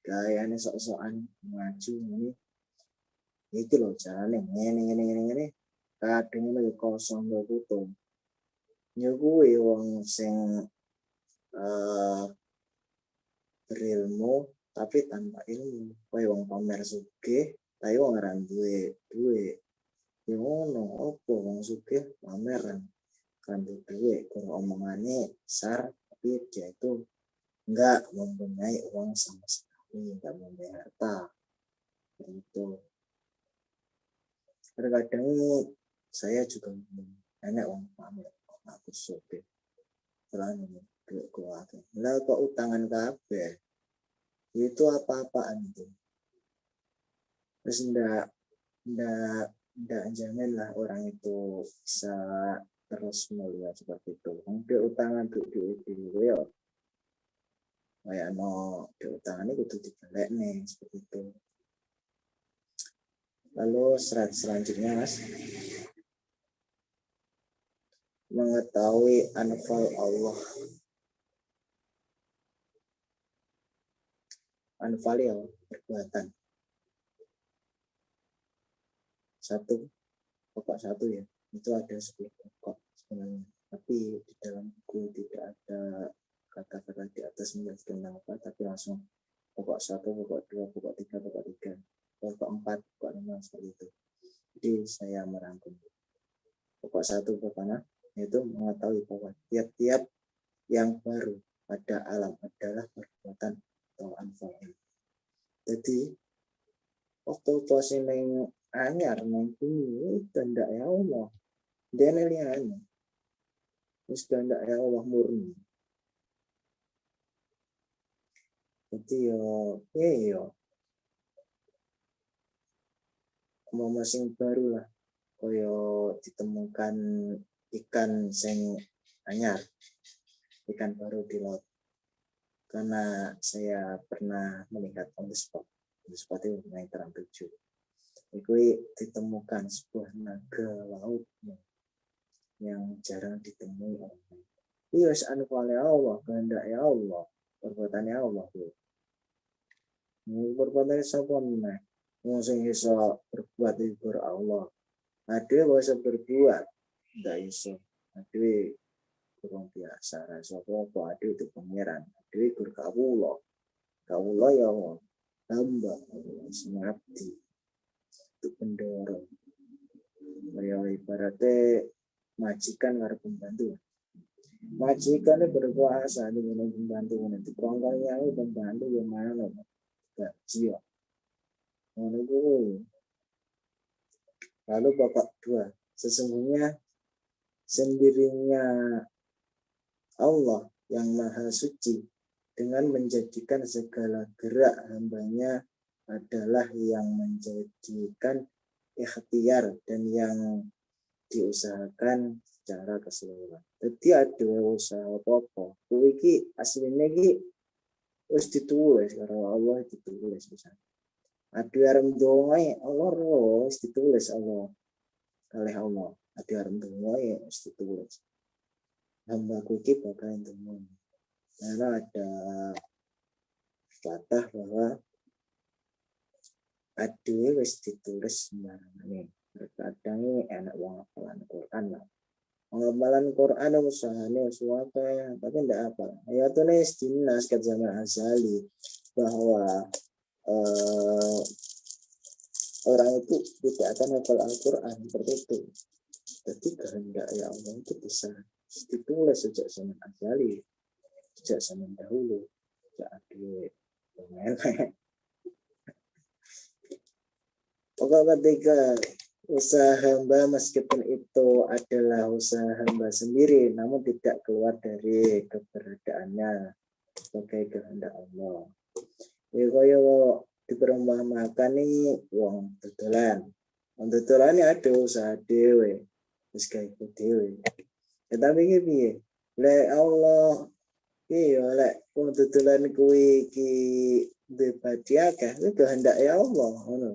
Gayane sok-sokan maju ngene. Iki lho carane ngene. Kadang ngene kosong lho putu. Nyuguhi wong sing berilmu tapi tanpa ilmu. Kaya wong pamer sugih, tapi wong ora duwe duwe. Ya ngono, apa wong sugih pameran kan duwe, kalau omongane besar tapi dia itu enggak mempunyai uang sama sekali, enggak mempunyai harta. Itu. Kadang saya juga enak uang pamer, aku sugih. Selalu duit kuat. Lah kok utangan kabeh? Itu apa-apaan itu? Terus enggak jamin lah orang itu bisa terus mulia seperti itu. Dia utangan tuh di ya. Kayak no dia utangan itu dibalik nih seperti itu. Lalu selanjutnya Mas, mengetahui anfal Allah. Anfal ya perbuatan. Pokok satu ya, itu ada 10 pokok sebenarnya, tapi di dalam buku tidak ada kata-kata di atas menjelaskan apa, tapi langsung pokok 1, pokok 2, pokok 3, pokok 4, pokok 5 seperti itu. Jadi saya merangkum. Pokok 1 pertama yaitu mengetahui bahwa tiap-tiap yang baru pada alam adalah perbuatan atau anfal. Jadi waktu posisi anyar nang bumi tanda ya Allah. Dene liane. Wis tanda ya Allah murni. Jadi yo mau masing baru lah. Koyo ditemukan ikan sing anyar. Ikan baru di laut. Karena saya pernah melihat on the spot. On the spot itu naik terang 7. Itu ditemukan sebuah naga laut yang jarang ditemui orang. Iya, anfal Allah, kehendak ya Allah, perbuatannya Allah. Perbuatannya siapa nih? Yang bisa berbuat itu Allah. Ada bisa berbuat, tidak bisa. Ada kurang biasa. Siapa ada itu pangeran. Ada berkawula. Kawula ya Allah. Hamba Allah semati. Itu pendorong. Ya ibaratnya majikan harus pembantu. Majikan itu berkuasa dengan pembantu nanti kongkongnya itu pembantu yang mana gaji ya. Lalu bapak 2, sesungguhnya sendirinya Allah yang maha suci dengan menjadikan segala gerak hambanya adalah yang menjadikan ikhtiar dan yang diusahakan secara keseluruhan. Jadi ada usaha apa-apa. Iki aslinya iki wis ditulis karo Allah, ditulis misalnya. Ada arep ndonga Allah wis ditulis Allah. Kalih Allah. Ada arep ndonga wis ditulis. Hambaku iki bakal ndonga. Karena ada kata bahwa ada wis ditulis sembarangan. Terkadang enak wong hafalan Quran lah. Pengapalan Quran usahanya suaka, tapi tidak apa. Ayatnya dinas ke zaman Azali bahwa orang itu tidak akan hafal Al-Quran seperti itu. Jadi kehendak ya Allah itu bisa ditulis sejak zaman Azali, sejak zaman dahulu, sejak ada pemain. Pokok ketiga, usaha hamba meskipun itu adalah usaha hamba sendiri, namun tidak keluar dari keberadaannya sebagai kehendak Allah. Ya kaya diperumpamakan nih wong dodolan. Wong dodolan ada usaha dhewe, wis gawe dhewe. Tapi iki piye? Lek Allah iya lek wong dodolan kuwi iki dibadi akeh, itu kehendak ya Allah, ngono.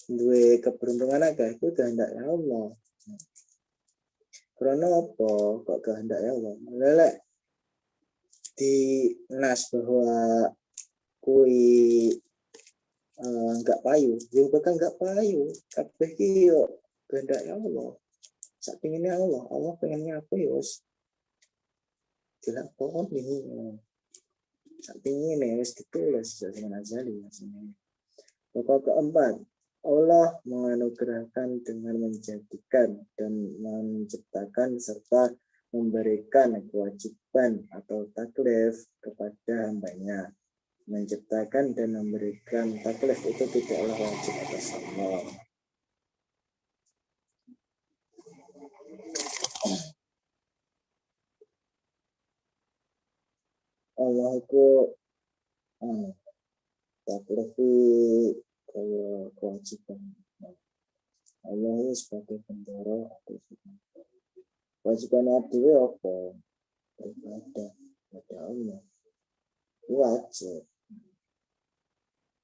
duwe keberuntungan akeh itu kehendak Allah. Karena apa kok kehendak Allah? Lelek di nas bahwa kui enggak payu, yo bakal enggak payu. Kabeh ki yo kehendak Allah. Sak pinginnya Allah pengennya apa ya wis dilakoni. Sak pinginnya wis ditulis dengan azali. Pokok keempat, Allah menganugerahkan dengan menjadikan dan menciptakan serta memberikan kewajiban atau taklif kepada hambanya. Menciptakan dan memberikan taklif itu tidaklah wajib atas Allah. Allah itu taklif kewajiban. Allah itu sebagai pendorong atau kewajiban adil apa? Beribadah kepada Allah. Wajib.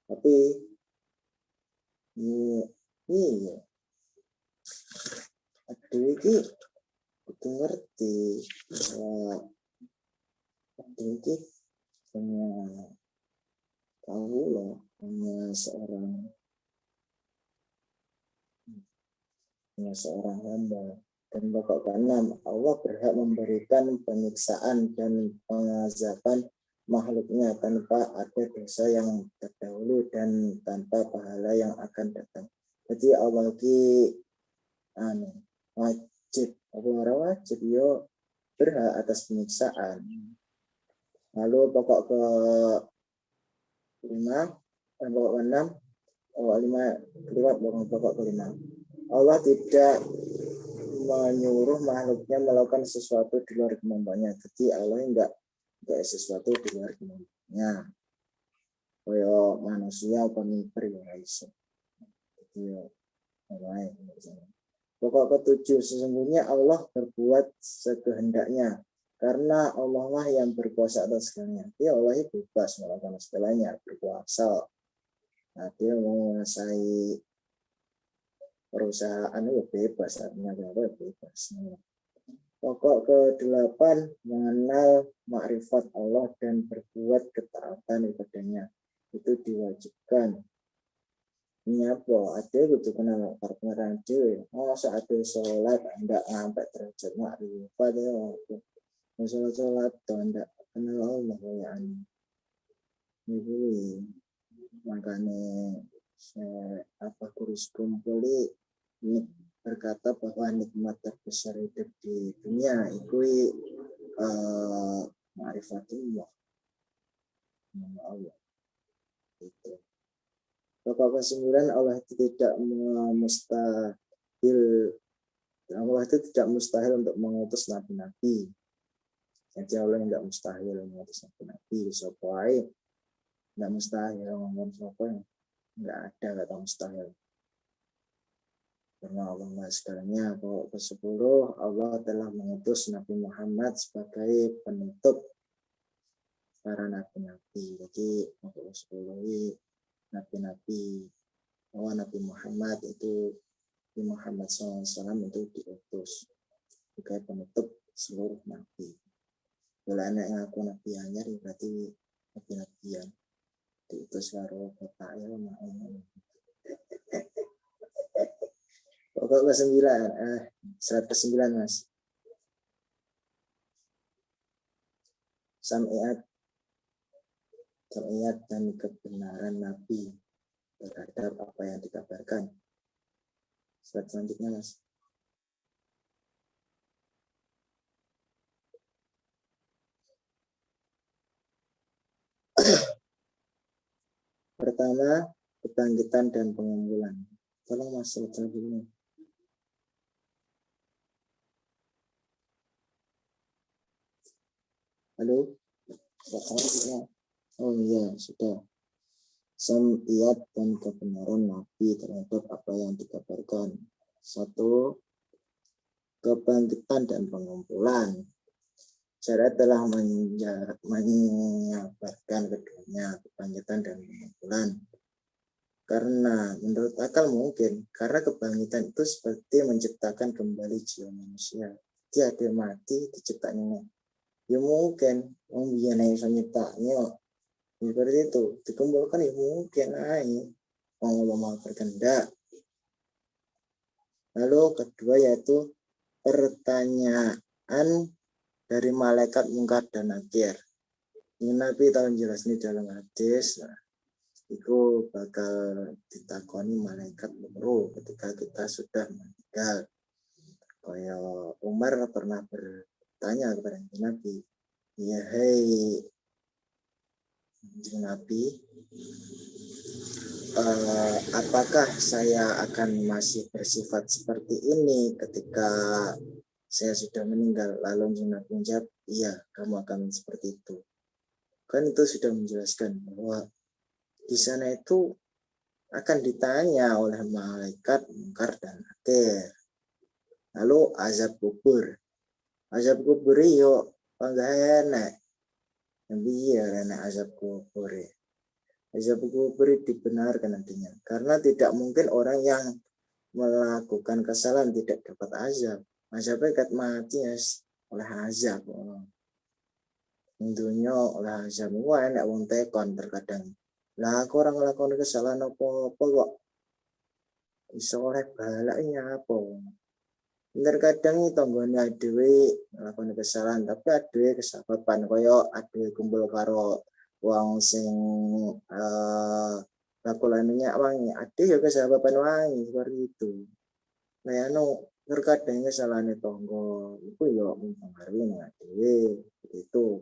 Tapi iya adil ini aku ngerti bahwa adil ini hanya seorang hamba. Dan pokok keenam, Allah berhak memberikan penyiksaan dan pengazaban makhluknya tanpa ada dosa yang terdahulu dan tanpa pahala yang akan datang. Jadi Allah ini wajib, wajib yo berhak atas penyiksaan. Lalu pokok kelima, pokok keenam, pokok kelima. Allah tidak menyuruh makhluknya melakukan sesuatu di luar kemampuannya. Jadi Allah enggak sesuatu di luar kemampuannya. Kayak manusia pemimpin ya iso. Jadi pokok ketujuh, sesungguhnya Allah berbuat sekehendaknya karena Allah lah yang berkuasa atas segalanya. Dia Allah itu bebas melakukan segalanya, berkuasa. Nah, dia menguasai perusahaan itu bebas, artinya bebas. Pokok ke-8, mengenal makrifat Allah dan berbuat ketaatan kepadanya. Itu diwajibkan. Ini apa? Ada itu kenal partner dia. Saat ada sholat, tidak sampai derajat makrifat ya. Sholat tidak kenal Allah ya. Ini makanya kurus kumpul ini berkata bahwa nikmat terbesar hidup di dunia itu ma'rifatullah, Allah. Itu. Pokok ke-9, Allah itu tidak mustahil untuk mengutus nabi-nabi. Jadi Allah tidak mustahil mengutus nabi-nabi. Sopai tidak mustahil ngomong sopai, tidak ada kata mustahil. Karena Allah segalanya. Pokok ke-10, Allah telah mengutus Nabi Muhammad sebagai penutup para nabi-nabi. Jadi pokok ke-10 nabi-nabi, bahwa Nabi Muhammad itu Nabi Muhammad SAW itu diutus sebagai penutup seluruh nabi. Kalau anak yang aku nabi anyar berarti nabi-nabian diutus karo kota ya Pokok ke-9, 109 Mas. Sam'iat dan kebenaran Nabi terhadap apa yang dikabarkan. Slide selanjutnya Mas. Pertama, kebangkitan dan pengumpulan. Tolong Mas, slide selanjutnya. Halo? Oh iya, sudah. Sam'iat dan kebenaran Nabi terhadap apa yang dikabarkan. 1. Kebangkitan dan pengumpulan. Syariat telah menyabarkan keduanya, kebangkitan dan pengumpulan. Karena menurut akal mungkin, karena kebangkitan itu seperti menciptakan kembali jiwa manusia. Dia ada mati diciptakannya. Ya mungkin, biar iso nyiptaknya. Seperti itu, dikumpulkan ya mungkin aja. Allah mau berkehendak. Lalu kedua yaitu pertanyaan dari malaikat mungkar dan nakir. Ini Nabi tahu jelas ini dalam hadis. Itu bakal ditakoni malaikat baru ketika kita sudah meninggal. Kayak Umar pernah bertanya kepada Nabi, ya hei Nabi, apakah saya akan masih bersifat seperti ini ketika saya sudah meninggal? Lalu Nabi menjawab, iya, kamu akan seperti itu. Kan itu sudah menjelaskan bahwa di sana itu akan ditanya oleh malaikat mungkar dan nakir. Lalu azab kubur. Azab kubur yo panggahana. Nabi ya rana azab kubur. Azab kubur dibenarkan nantinya. Karena tidak mungkin orang yang melakukan kesalahan tidak dapat azab. Azabnya kat mati oleh azab. Tentunya oleh azab. Wah enak wong tekon terkadang. Lah aku orang melakukan kesalahan apa-apa kok bisa oleh balaknya apa. Terkadang tanggane adewe melakukan kesalahan tapi adewe kesababan kaya adewe kumpul karo wong sing lakulannya wangi ade ya kesababan wangi seperti itu. Nah terkadang kesalahan tangga itu ya mempengaruhi adewe itu.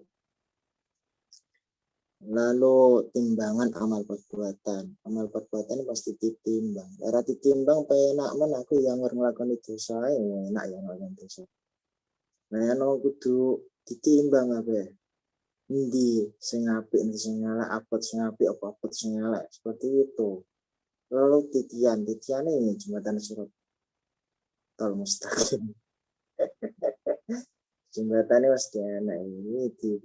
Lalu timbangan amal perbuatan. Amal perbuatan pasti ditimbang. Cara ditimbang penak men aku yang ngelakukan itu saya enak yang ngelakukan itu. Nah, kudu ditimbang apa? Endi sing apik endi sing elek, apot sing apik apa apot sing elek seperti itu. Lalu titian ini jembatan surat tol mustaqim. Jembatan ini pasti enak ini di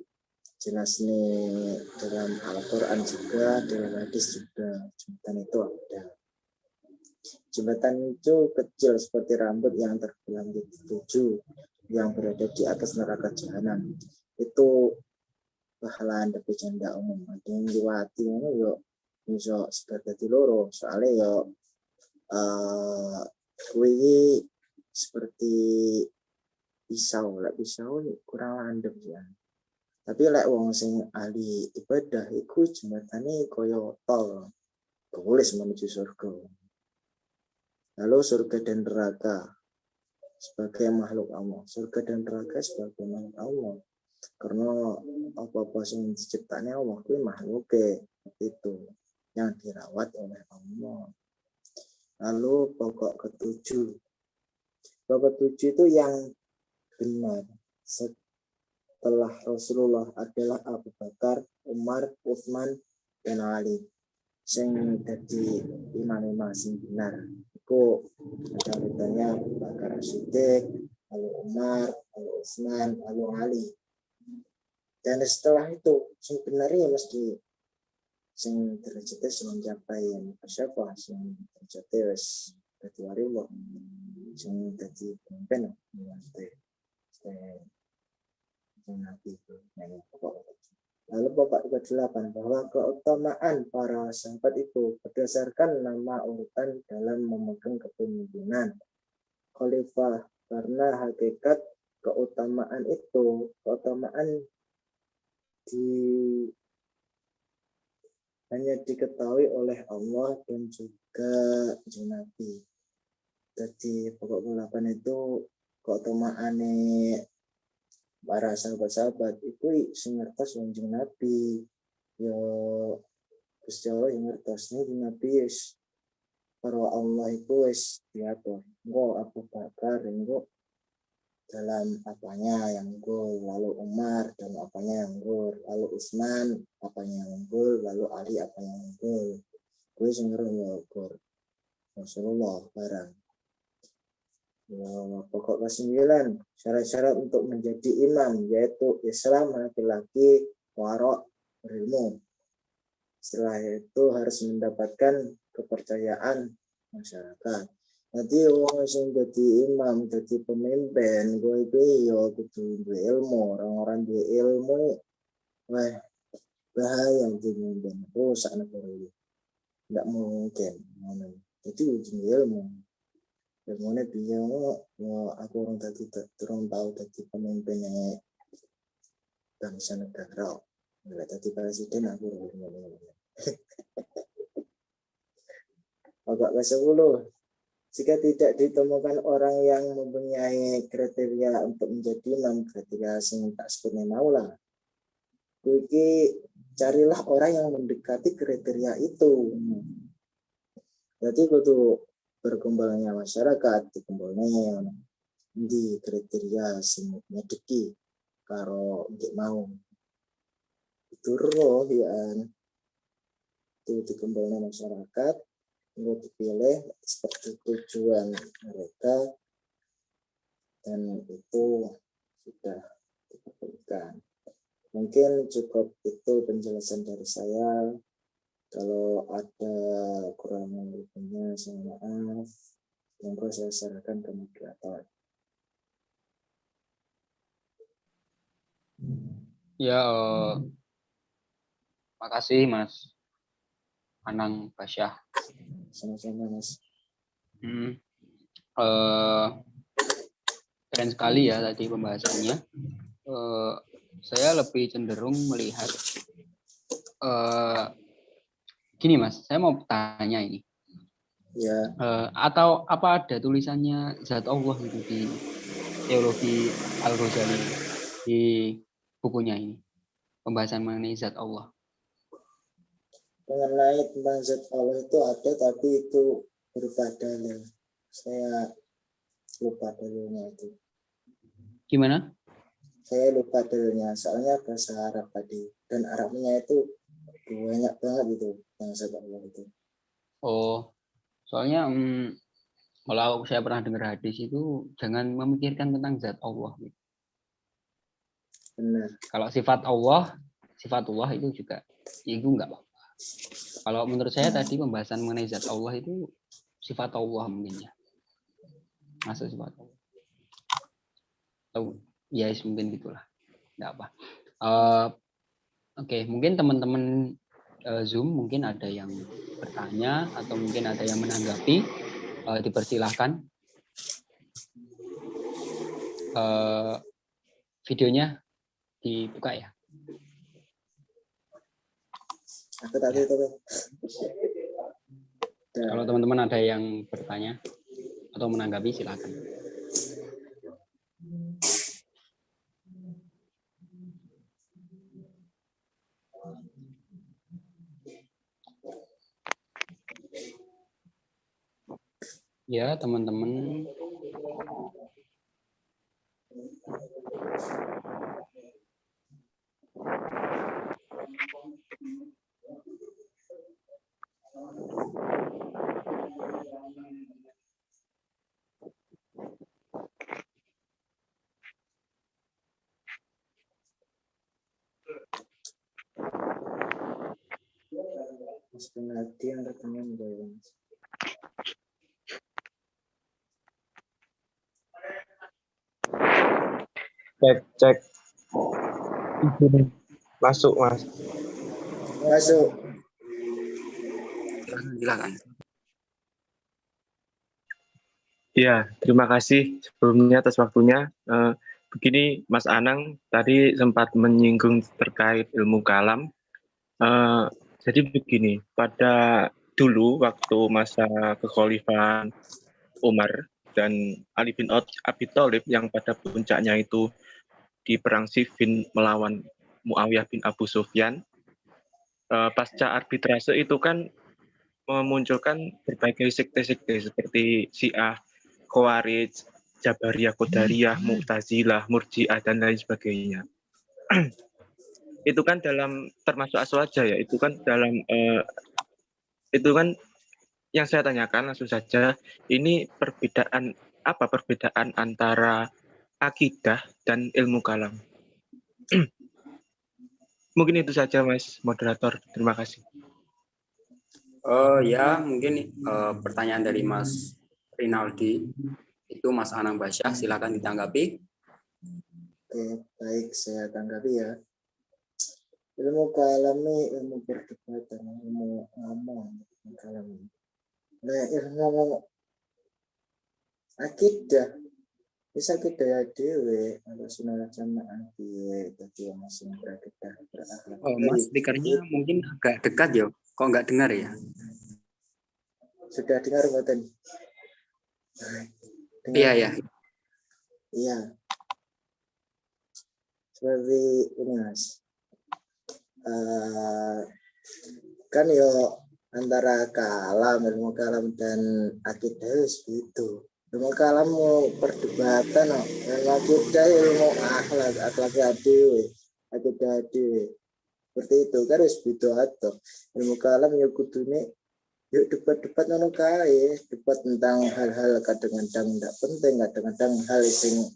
jelas nih dalam Al-Quran juga, dalam hadis juga jembatan itu ada. Jembatan itu kecil seperti rambut yang terbelah menjadi 7 yang berada di atas neraka jahanam. Itu pahalaan tapi canda umum. Ada yang liwati yo bisa seperti loro soalnya yo kuwi seperti pisau kurang landep ya. Tapi lek wong sing ahli ibadah iku jembatane kaya tol tulis menuju surga. Lalu surga dan neraka sebagai makhluk Allah. Surga dan neraka sebagai makhluk Allah. Karena apa-apa sing diciptane Allah kuwi makhluk itu yang dirawat oleh Allah. Lalu pokok ketujuh. Pokok ketujuh itu yang benar. Setelah Rasulullah adalah Abu Bakar, Umar, Utsman, dan Ali. Sing dadi imam-imam sing benar. Iku contohnya Abu Bakar Siddiq, lalu Umar, lalu Utsman, lalu Ali. Dan setelah itu sing benar ya mesti sing derajatnya sing mencapai siapa sing derajatnya wis dadi warilah sing dadi pemimpin Lalu pokok ke-8 bahwa keutamaan para sahabat itu berdasarkan nama urutan dalam memegang kepemimpinan khalifah, karena hakikat keutamaan hanya diketahui oleh Allah dan juga Nabi. Jadi pokok ke-8 itu keutamaan para sahabat-sahabat itu sing ngertos wong Nabi ya Gusti Allah yang ngertos Nabi wis para Allah itu wis diatur engko Abu Bakar engko dalam apanya yang unggul, lalu Umar dalam apanya yang unggul, lalu Utsman apanya yang unggul, lalu Ali apanya yang unggul. Kuwi sing ngerti Rasulullah barang. Pokok ke-9 syarat-syarat untuk menjadi imam yaitu Islam laki-laki warok berilmu. Setelah itu harus mendapatkan kepercayaan masyarakat. Nanti orang yang jadi imam, jadi pemimpin, gue itu ya kudu duwe ilmu, orang-orang duwe ilmu, wah bahaya pemimpin, rusak negara ini, nggak mungkin. Jadi ujung ilmu, ilmunya dia ya aku orang tadi turun tahu tadi pemimpinnya bangsa negara, nggak tadi presiden aku ngomong. Agak ke-10. Jika tidak ditemukan orang yang mempunyai kriteria untuk menjadi imam, kriteria sing tak sebutnya maulah. Kuiki carilah orang yang mendekati kriteria itu. Jadi kudu berkumpulnya masyarakat, dikumpulnya di kriteria sing nyedeki karo nggih mau. Itu roh ya. Itu dikumpulnya masyarakat. Mau dipilih seperti tujuan mereka dan itu sudah dikabulkan. Mungkin cukup itu penjelasan dari saya. Kalau ada kurang lebihnya saya maaf. Monggo saya serahkan ke moderator. Ya, makasih Mas Anang Basyah. Sama-sama Mas. Keren sekali ya tadi pembahasannya. Saya lebih cenderung melihat gini Mas, saya mau tanya ini. Ya. Atau apa ada tulisannya Zat Allah itu di teologi Al-Ghazali di bukunya ini, pembahasan mengenai Zat Allah. Mengenai tentang zat Allah itu ada, tapi itu berupa dalil. Saya lupa dalilnya itu. Gimana? Saya lupa dalilnya, soalnya bahasa Arab tadi. Dan Arabnya itu banyak banget itu, yang zat Allah itu. Oh, soalnya kalau saya pernah dengar hadis itu jangan memikirkan tentang Zat Allah. Benar. Kalau sifat Allah itu juga itu enggak apa-apa. Kalau menurut saya tadi pembahasan mengenai Zat Allah itu sifat Allah mungkin ya. Masuk sifat Allah. Ya mungkin gitulah. Enggak apa. Oke, mungkin teman-teman Zoom mungkin ada yang bertanya atau mungkin ada yang menanggapi, dipersilahkan. Videonya dibuka ya. Aku tadi itu. Kalau teman-teman ada yang bertanya atau menanggapi silakan. Ya, teman-teman. Mas penalti yang rekannya menjawab. Cek. Masuk Mas. Masuk. Silakan. Ya, terima kasih sebelumnya atas waktunya. Begini, Mas Anang tadi sempat menyinggung terkait ilmu kalam. Jadi begini, pada dulu waktu masa kekhalifahan Umar dan Ali bin Abi Thalib yang pada puncaknya itu di perang Siffin melawan Muawiyah bin Abu Sufyan, pasca arbitrase itu kan memunculkan berbagai sekte-sekte seperti Syiah, Khawarij, Jabariyah, Qadariyah, Mu'tazilah, Murji'ah, dan lain sebagainya. Itu kan dalam termasuk aswaja ya, itu kan dalam itu kan yang saya tanyakan langsung saja, ini perbedaan antara akidah dan ilmu kalam? Mungkin itu saja Mas moderator, terima kasih. Ya mungkin pertanyaan dari Mas Rinaldi itu Mas Anang Basyah, silakan ditanggapi. Oke, baik, saya tanggapi ya. Ilmu kalam ini ilmu perdebatan, ilmu ngomong, kalam. Nah, ilmu akidah bisa kita dewe atau sunnah jamaah dewe tadi yang masih berakidah berakhlak. Mas speakernya mungkin agak dekat ya, kok nggak dengar ya? Sudah dengar Mbak? Iya ya. Iya. Seperti ini Mas. Kan yo antara kalam, ilmu kalam dan akidah itu. Ilmu kalam mau perdebatan, no. Ilmu akidah ilmu akhlak dewe, akidah dewe. Seperti itu kan harus beda atau ilmu kalam ya kudune yuk debat-debat ngono kae, debat tentang hal-hal kadang-kadang tidak penting, kadang-kadang hal yang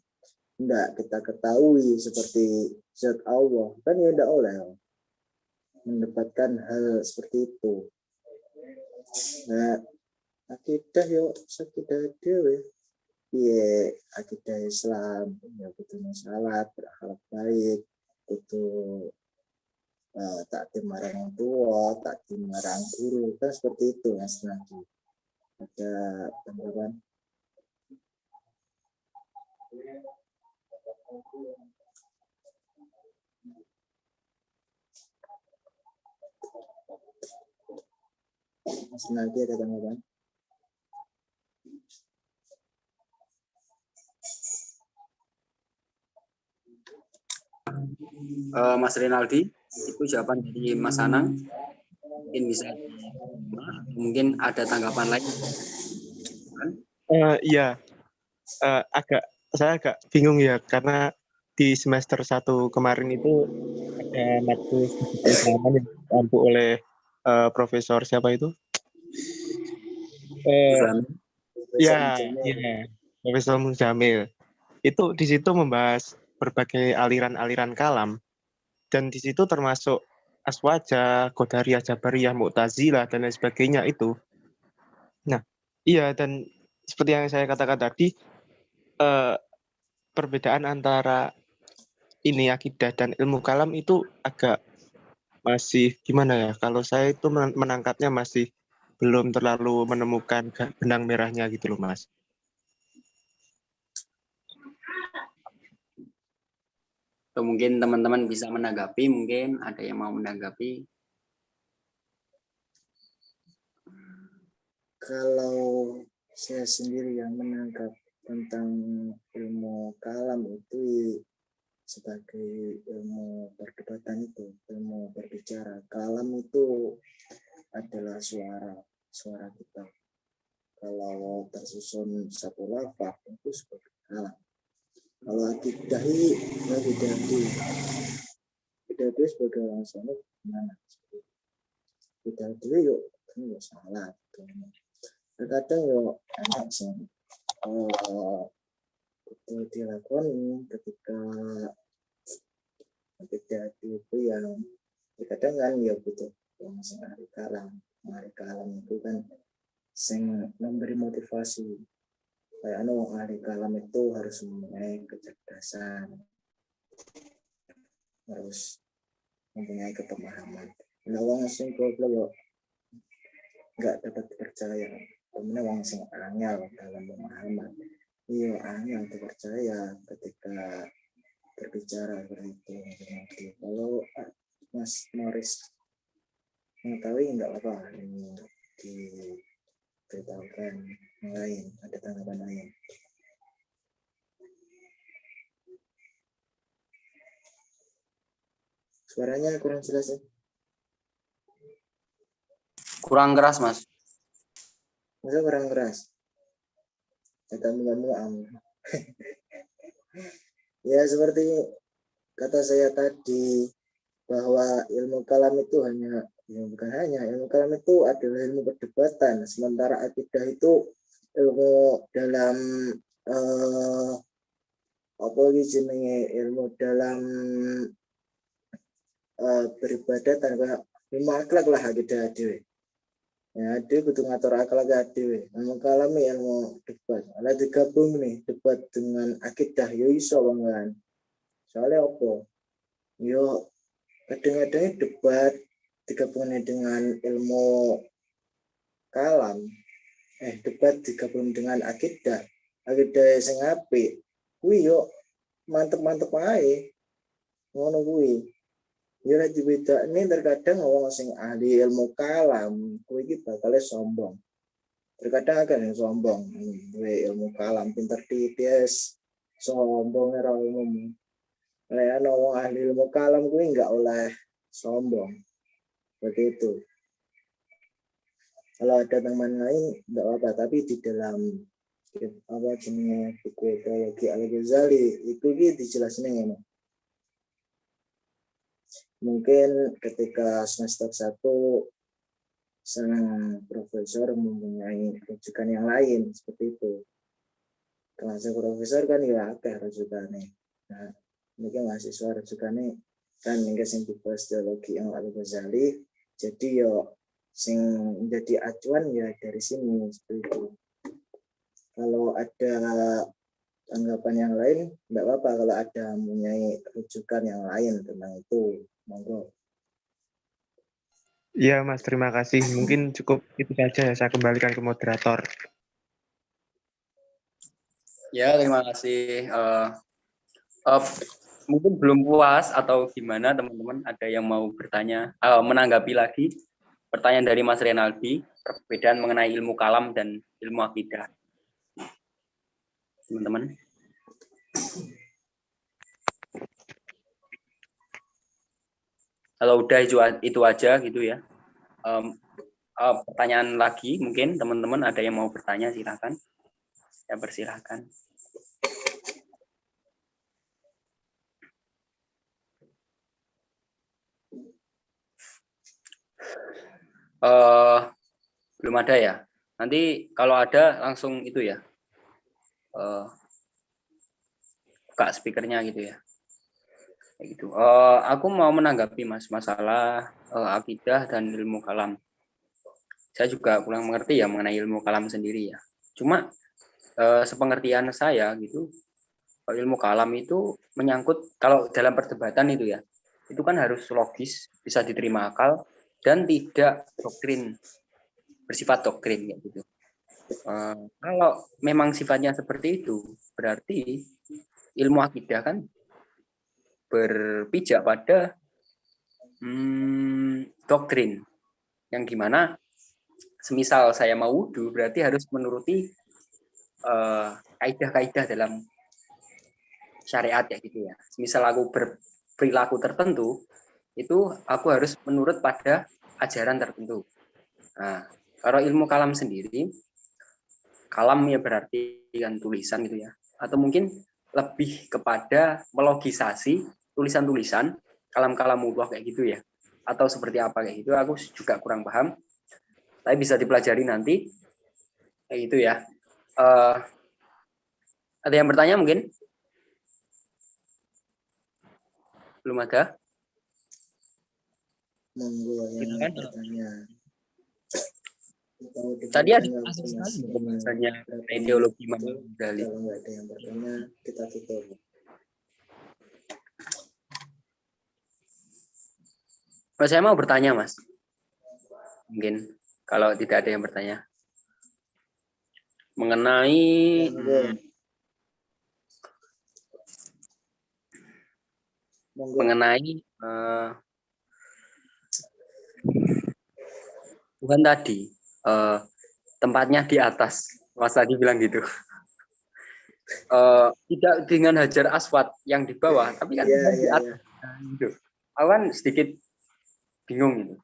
tidak kita ketahui seperti zat Allah kan ya tidak oleh mendapatkan hal seperti itu. Nah, akidah yo akidah dewe. Iya, akidah Islam ya kudu salat, berakhlak baik, kudu takdim marang tua, takdim marang guru, kan seperti itu Mas Nadi. Ada tanggapan? Mas Nadi ada tanggapan? Mas Rinaldi, itu jawaban dari Mas Anang. Mungkin bisa mungkin ada tanggapan lain. Iya, saya agak bingung ya karena di semester 1 kemarin itu ada matkul keislaman yang diampu oleh profesor siapa itu? Ya, Profesor Muzamil. Itu di situ membahas berbagai aliran-aliran kalam dan di situ termasuk Aswaja, Qadariyah, Jabariyah, Mu'tazilah dan lain sebagainya itu. Nah, iya dan seperti yang saya katakan tadi perbedaan antara ini akidah dan ilmu kalam itu agak masih gimana ya? Kalau saya itu menangkapnya masih belum terlalu menemukan benang merahnya gitu loh, Mas. Atau mungkin teman-teman bisa menanggapi, mungkin ada yang mau menanggapi. Kalau saya sendiri yang menangkap tentang ilmu kalam itu sebagai ilmu perdebatan itu, ilmu berbicara. Kalam itu adalah suara kita. Kalau tersusun satu lafaz itu sebagai kalam. Kalau akidah itu sebagai langsung gimana? Akidah itu yuk kan yuk salah. Terkadang yuk enak sih. Itu dilakukan ketika itu yang kadang kan ya butuh yang hari kalam itu kan sing memberi motivasi kayak ahli kalam itu harus mempunyai kecerdasan, harus mempunyai kepemahaman. Nah, orang sing goblok nggak dapat percaya, kemudian orang sing angel dalam pemahaman. Iya, angel percaya ketika berbicara seperti itu. Kalau Mas Morris mengetahui nggak apa ini diberitahukan yang lain, ada tanggapan lain. Suaranya kurang jelas ya? Kurang keras, Mas. Masa kurang keras? Kata muam. Ya seperti kata saya tadi bahwa ilmu kalam itu bukan hanya ilmu kalam itu adalah ilmu perdebatan, sementara akidah itu ilmu dalam ilmu dalam beribadah tanpa ilmu akhlak lah akidah dewe. Ya, dia kudu ngatur akal gak dhewe. Ilmu kalam ilmu debat. Ala digabung nih debat dengan akidah yo iso banget. Soalnya apa? Yo kadang-kadang debat digabungnya dengan ilmu kalam. Debat digabung dengan akidah. Akidah sing apik. Kuwi yo mantep-mantep ae. Ngono kuwi. Ya lek dibedakne terkadang wong sing ahli ilmu kalam kuwi iki bakal sombong. Terkadang agak yang sombong, duwe ilmu kalam pinter titis, sombong ora umum. Lek ana wong ahli ilmu kalam kuwi enggak oleh sombong. Seperti itu. Kalau ada teman lain enggak apa-apa, tapi di dalam apa jenis buku teologi Al-Ghazali itu dijelasin ngene. Mungkin ketika semester 1 sang profesor mempunyai rujukan yang lain seperti itu. Kelas profesor kan ya akeh rujukannya. Nah, mungkin mahasiswa rujukannya kan mungkin sing dibahas teologi yang Al-Ghazali. Jadi yo sing menjadi acuan ya dari sini seperti itu. Kalau ada tanggapan yang lain, enggak apa-apa kalau ada mempunyai rujukan yang lain tentang itu. Monggo. Iya, Mas, terima kasih. Mungkin cukup itu saja ya, saya kembalikan ke moderator. Ya, terima kasih. Mungkin belum puas atau gimana teman-teman? Ada yang mau bertanya, menanggapi lagi pertanyaan dari Mas Renaldi, perbedaan mengenai ilmu kalam dan ilmu akidah. Teman-teman. Kalau udah itu aja gitu ya. Pertanyaan lagi mungkin teman-teman ada yang mau bertanya silakan. Ya persilahkan. Belum ada ya. Nanti kalau ada langsung itu ya. Buka speakernya gitu ya. Gitu. Aku mau menanggapi Mas masalah akidah dan ilmu kalam. Saya juga kurang mengerti ya mengenai ilmu kalam sendiri ya. Cuma sepengertian saya gitu, ilmu kalam itu menyangkut kalau dalam perdebatan itu ya, itu kan harus logis, bisa diterima akal dan tidak doktrin, bersifat doktrin ya gitu. Kalau memang sifatnya seperti itu, berarti ilmu akidah kan berpijak pada doktrin yang gimana semisal saya mau wudhu berarti harus menuruti kaidah-kaidah dalam syariat ya gitu ya. Semisal aku berperilaku tertentu itu aku harus menurut pada ajaran tertentu. Nah, kalau ilmu kalam sendiri, kalam ya berarti kan tulisan gitu ya, atau mungkin lebih kepada melogisasi tulisan-tulisan kalam-kalamullah kayak gitu ya, atau seperti apa kayak gitu, aku juga kurang paham, tapi bisa dipelajari nanti kayak gitu ya. Ada yang bertanya mungkin? Belum ada? Monggo yang bertanya. Tadi ada bahasanya ideologi Imam Ghazali. Kalau nggak ada yang bertanya, kita tutup. Saya mau bertanya, Mas. Mungkin kalau tidak ada yang bertanya. Mengenai Tuhan tadi tempatnya di atas, Mas tadi bilang gitu. Tidak dengan hajar aswad yang di bawah, tapi kan di atas. Gitu. Aku kan sedikit bingung gitu.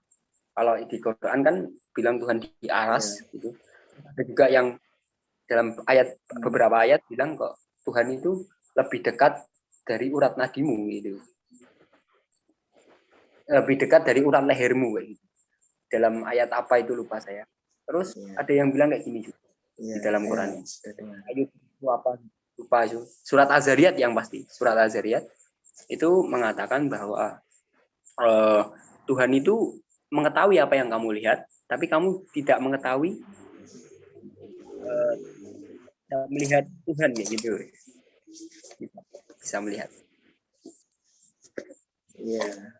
Kalau di Quran kan bilang Tuhan di aras, gitu. Ada juga yang dalam beberapa ayat bilang kok Tuhan itu lebih dekat dari urat nadimu gitu. Lebih dekat dari urat lehermu gitu. Dalam ayat apa itu lupa saya. Terus ada yang bilang kayak gini juga di dalam Quran. Ayat itu apa lupa itu. Surat Az-Zariyat yang pasti. Surat Az-Zariyat itu mengatakan bahwa Tuhan itu mengetahui apa yang kamu lihat, tapi kamu tidak mengetahui melihat Tuhan ya gitu. Bisa melihat. Iya.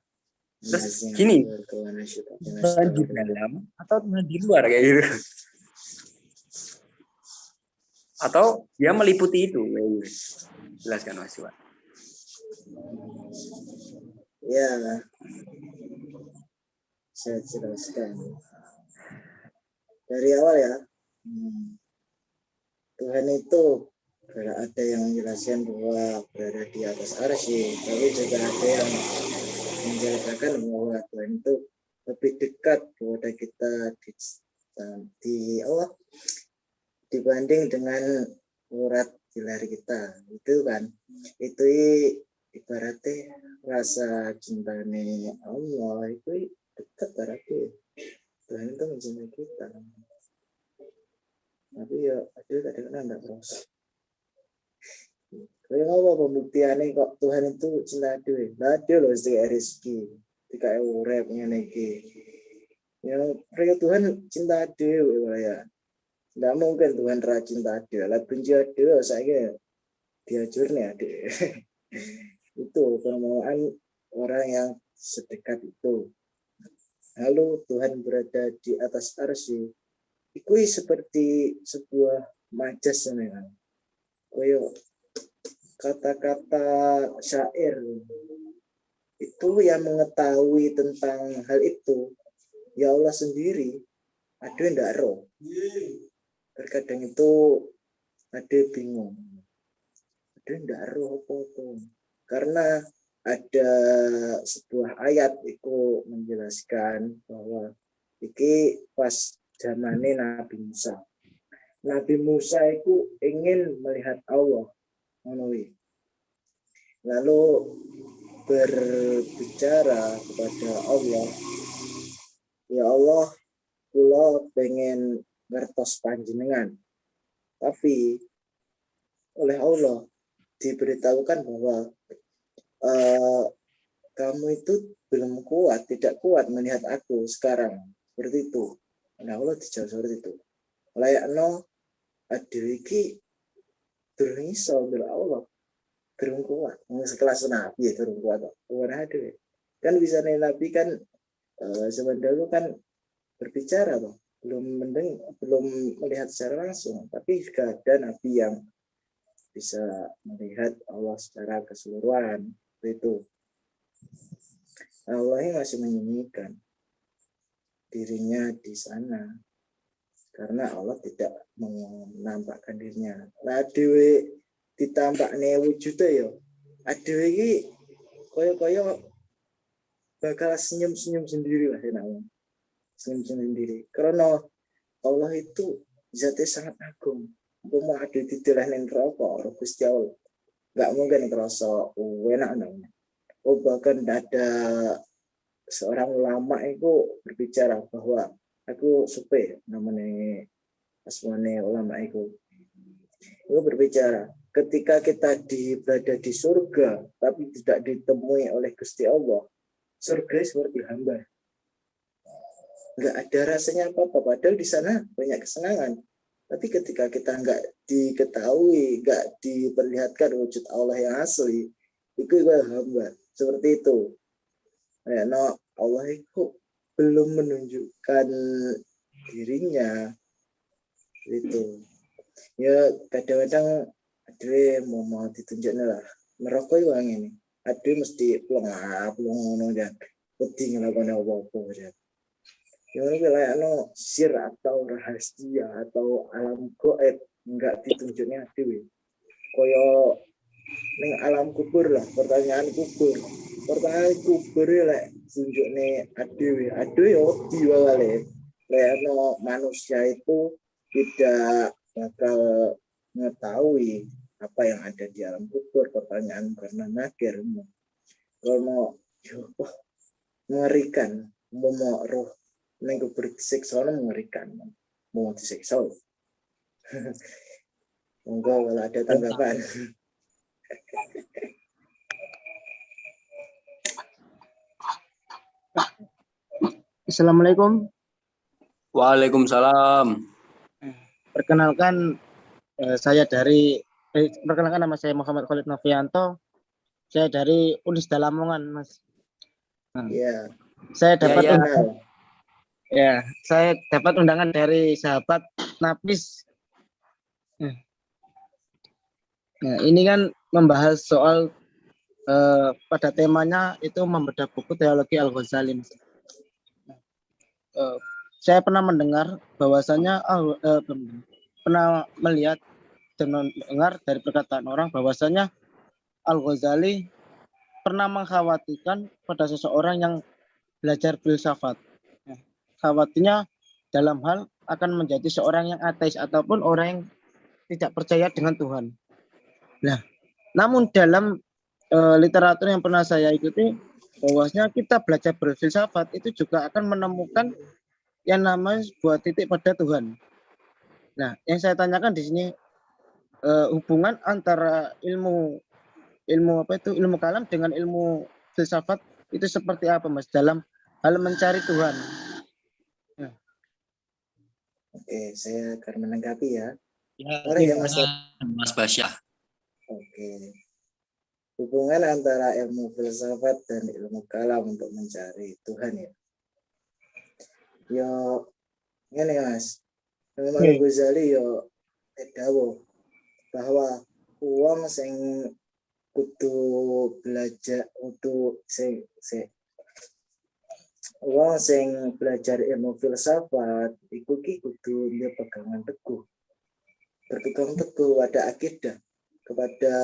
Terus gini, Tuhan di dalam atau Tuhan di luar kayak gitu. Atau dia meliputi itu. Jelaskan Mas Iwan. Ya, saya jelaskan. Dari awal ya, Tuhan itu ada yang menjelaskan bahwa berada di atas arsy, tapi juga ada yang menjelaskan bahwa Tuhan itu lebih dekat kepada kita di Allah dibanding dengan urat di leher kita. Itu kan, itu ibaratnya rasa cintanya Allah itu dekat berarti Tuhan itu mencintai kita. Tapi ya kadang-kadang enggak terus. Kayak apa pembuktiannya kok Tuhan itu cinta dewe? Lah dia loh sing rezeki, dikae urip ngene iki. Ya mereka Tuhan cinta dewe ya. Enggak mungkin Tuhan ra cinta dewe. Lah benci dewe saiki diajurne ade. Itu permohonan orang yang sedekat itu. Lalu Tuhan berada di atas arsy. Itu seperti sebuah majas kan. Koyo kata-kata syair itu yang mengetahui tentang hal itu ya Allah sendiri. Ada yang ndak roh. Terkadang itu ada bingung. Ada yang ndak roh apa-apa. Karena ada sebuah ayat itu menjelaskan bahwa iki pas zamane Nabi Musa. Nabi Musa itu ingin melihat Allah. Lalu berbicara kepada Allah, ya Allah, kula pengen ngertos panjenengan. Tapi oleh Allah diberitahukan bahwa kamu itu belum kuat, tidak kuat melihat aku sekarang. Seperti itu. Nah Allah dijawab seperti itu. Layakno adeliki durung iso mbela Allah. Durung kuat. Sekelas Nabi ya durung kuat. Ora ada. Kan bisa Nabi kan zaman dulu kan berbicara toh. Belum melihat secara langsung, tapi juga ada Nabi yang bisa melihat Allah secara keseluruhan. Itu Allah masih menyembunyikan dirinya di sana karena Allah tidak menampakkan dirinya. Lah dewe ditampakne wujude ya. Adewe iki kaya bakal senyum-senyum sendiri lah namanya. Senyum-senyum sendiri. Karena Allah itu zatnya sangat agung. Mau ada di dalam neraka, Gusti Allah. Enggak mungkin kerasa enak namanya. Oh bahkan ada seorang ulama itu berbicara bahwa aku supe namanya asmane ulama itu berbicara ketika kita berada di surga tapi tidak ditemui oleh Gusti Allah, surga seperti hamba, nggak ada rasanya apa-apa padahal di sana banyak kesenangan. Tapi ketika kita nggak diketahui, nggak diperlihatkan wujud Allah yang asli, itu hamba. Seperti itu. Ya, Allah itu belum menunjukkan dirinya. Itu. Ya kadang-kadang ada mau ditunjuknya lah. Merokok yang ini. Ada mesti pelong dan penting ngelakukan apa-apa. Yang wilayah sir atau rahasia atau alam goib enggak ditunjuknya dewe. Koyo ning alam kubur lah, pertanyaan kubur lek tunjukne adewe odi wae lek manusia itu tidak bakal mengetahui apa yang ada di alam kubur. Pertanyaan karena nakir kalau mengerikan mau roh ning kubur disiksa mengerikan mau disiksa. Enggak kalau ada tanggapan. Assalamualaikum. Waalaikumsalam. Perkenalkan perkenalkan nama saya Muhammad Khalid Novianto. Saya dari Unisda Lamongan, Mas. Ya, Saya dapat Ya. undangan. Ya, saya dapat undangan dari sahabat Nafis. Nah, ini kan membahas soal pada temanya itu membedah buku teologi Al-Ghazali. Saya pernah mendengar bahwasanya pernah melihat dan mendengar dari perkataan orang bahwasanya Al-Ghazali pernah mengkhawatirkan pada seseorang yang belajar filsafat. Khawatirnya dalam hal akan menjadi seorang yang ateis ataupun orang yang tidak percaya dengan Tuhan. Nah, namun dalam literatur yang pernah saya ikuti, bahwasanya kita belajar berfilsafat itu juga akan menemukan yang namanya sebuah titik pada Tuhan. Nah, yang saya tanyakan di sini hubungan antara ilmu kalam dengan ilmu filsafat itu seperti apa, Mas, dalam hal mencari Tuhan? Oke, saya akan menanggapi ya. Ya, Boleh ya, Mas? Mas Basyah. Oke. Hubungan antara ilmu filsafat dan ilmu kalam untuk mencari Tuhan ya. Yo, ini Mas. Imam Al-Ghazali yo dawuh bahwa uang sing kudu belajar wong sing belajar ilmu filsafat iku ki kudu dia pegangan teguh. Berpegang teguh pada akidah kepada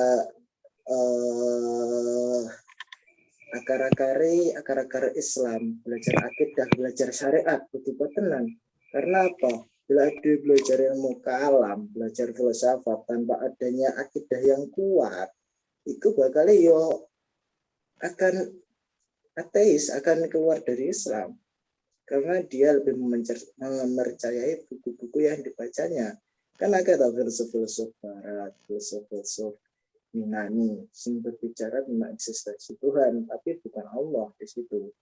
akar-akar Islam, belajar akidah, belajar syariat kudu tenan. Karena apa? Bila dia belajar ilmu kalam, belajar filsafat tanpa adanya akidah yang kuat, itu bakal yo akan ateis, akan keluar dari Islam karena dia lebih mempercayai buku-buku yang dibacanya. Kan ada filsuf-filsuf barat, filsuf-filsuf Yunani yang berbicara tentang eksistensi Tuhan, tapi bukan Allah di situ.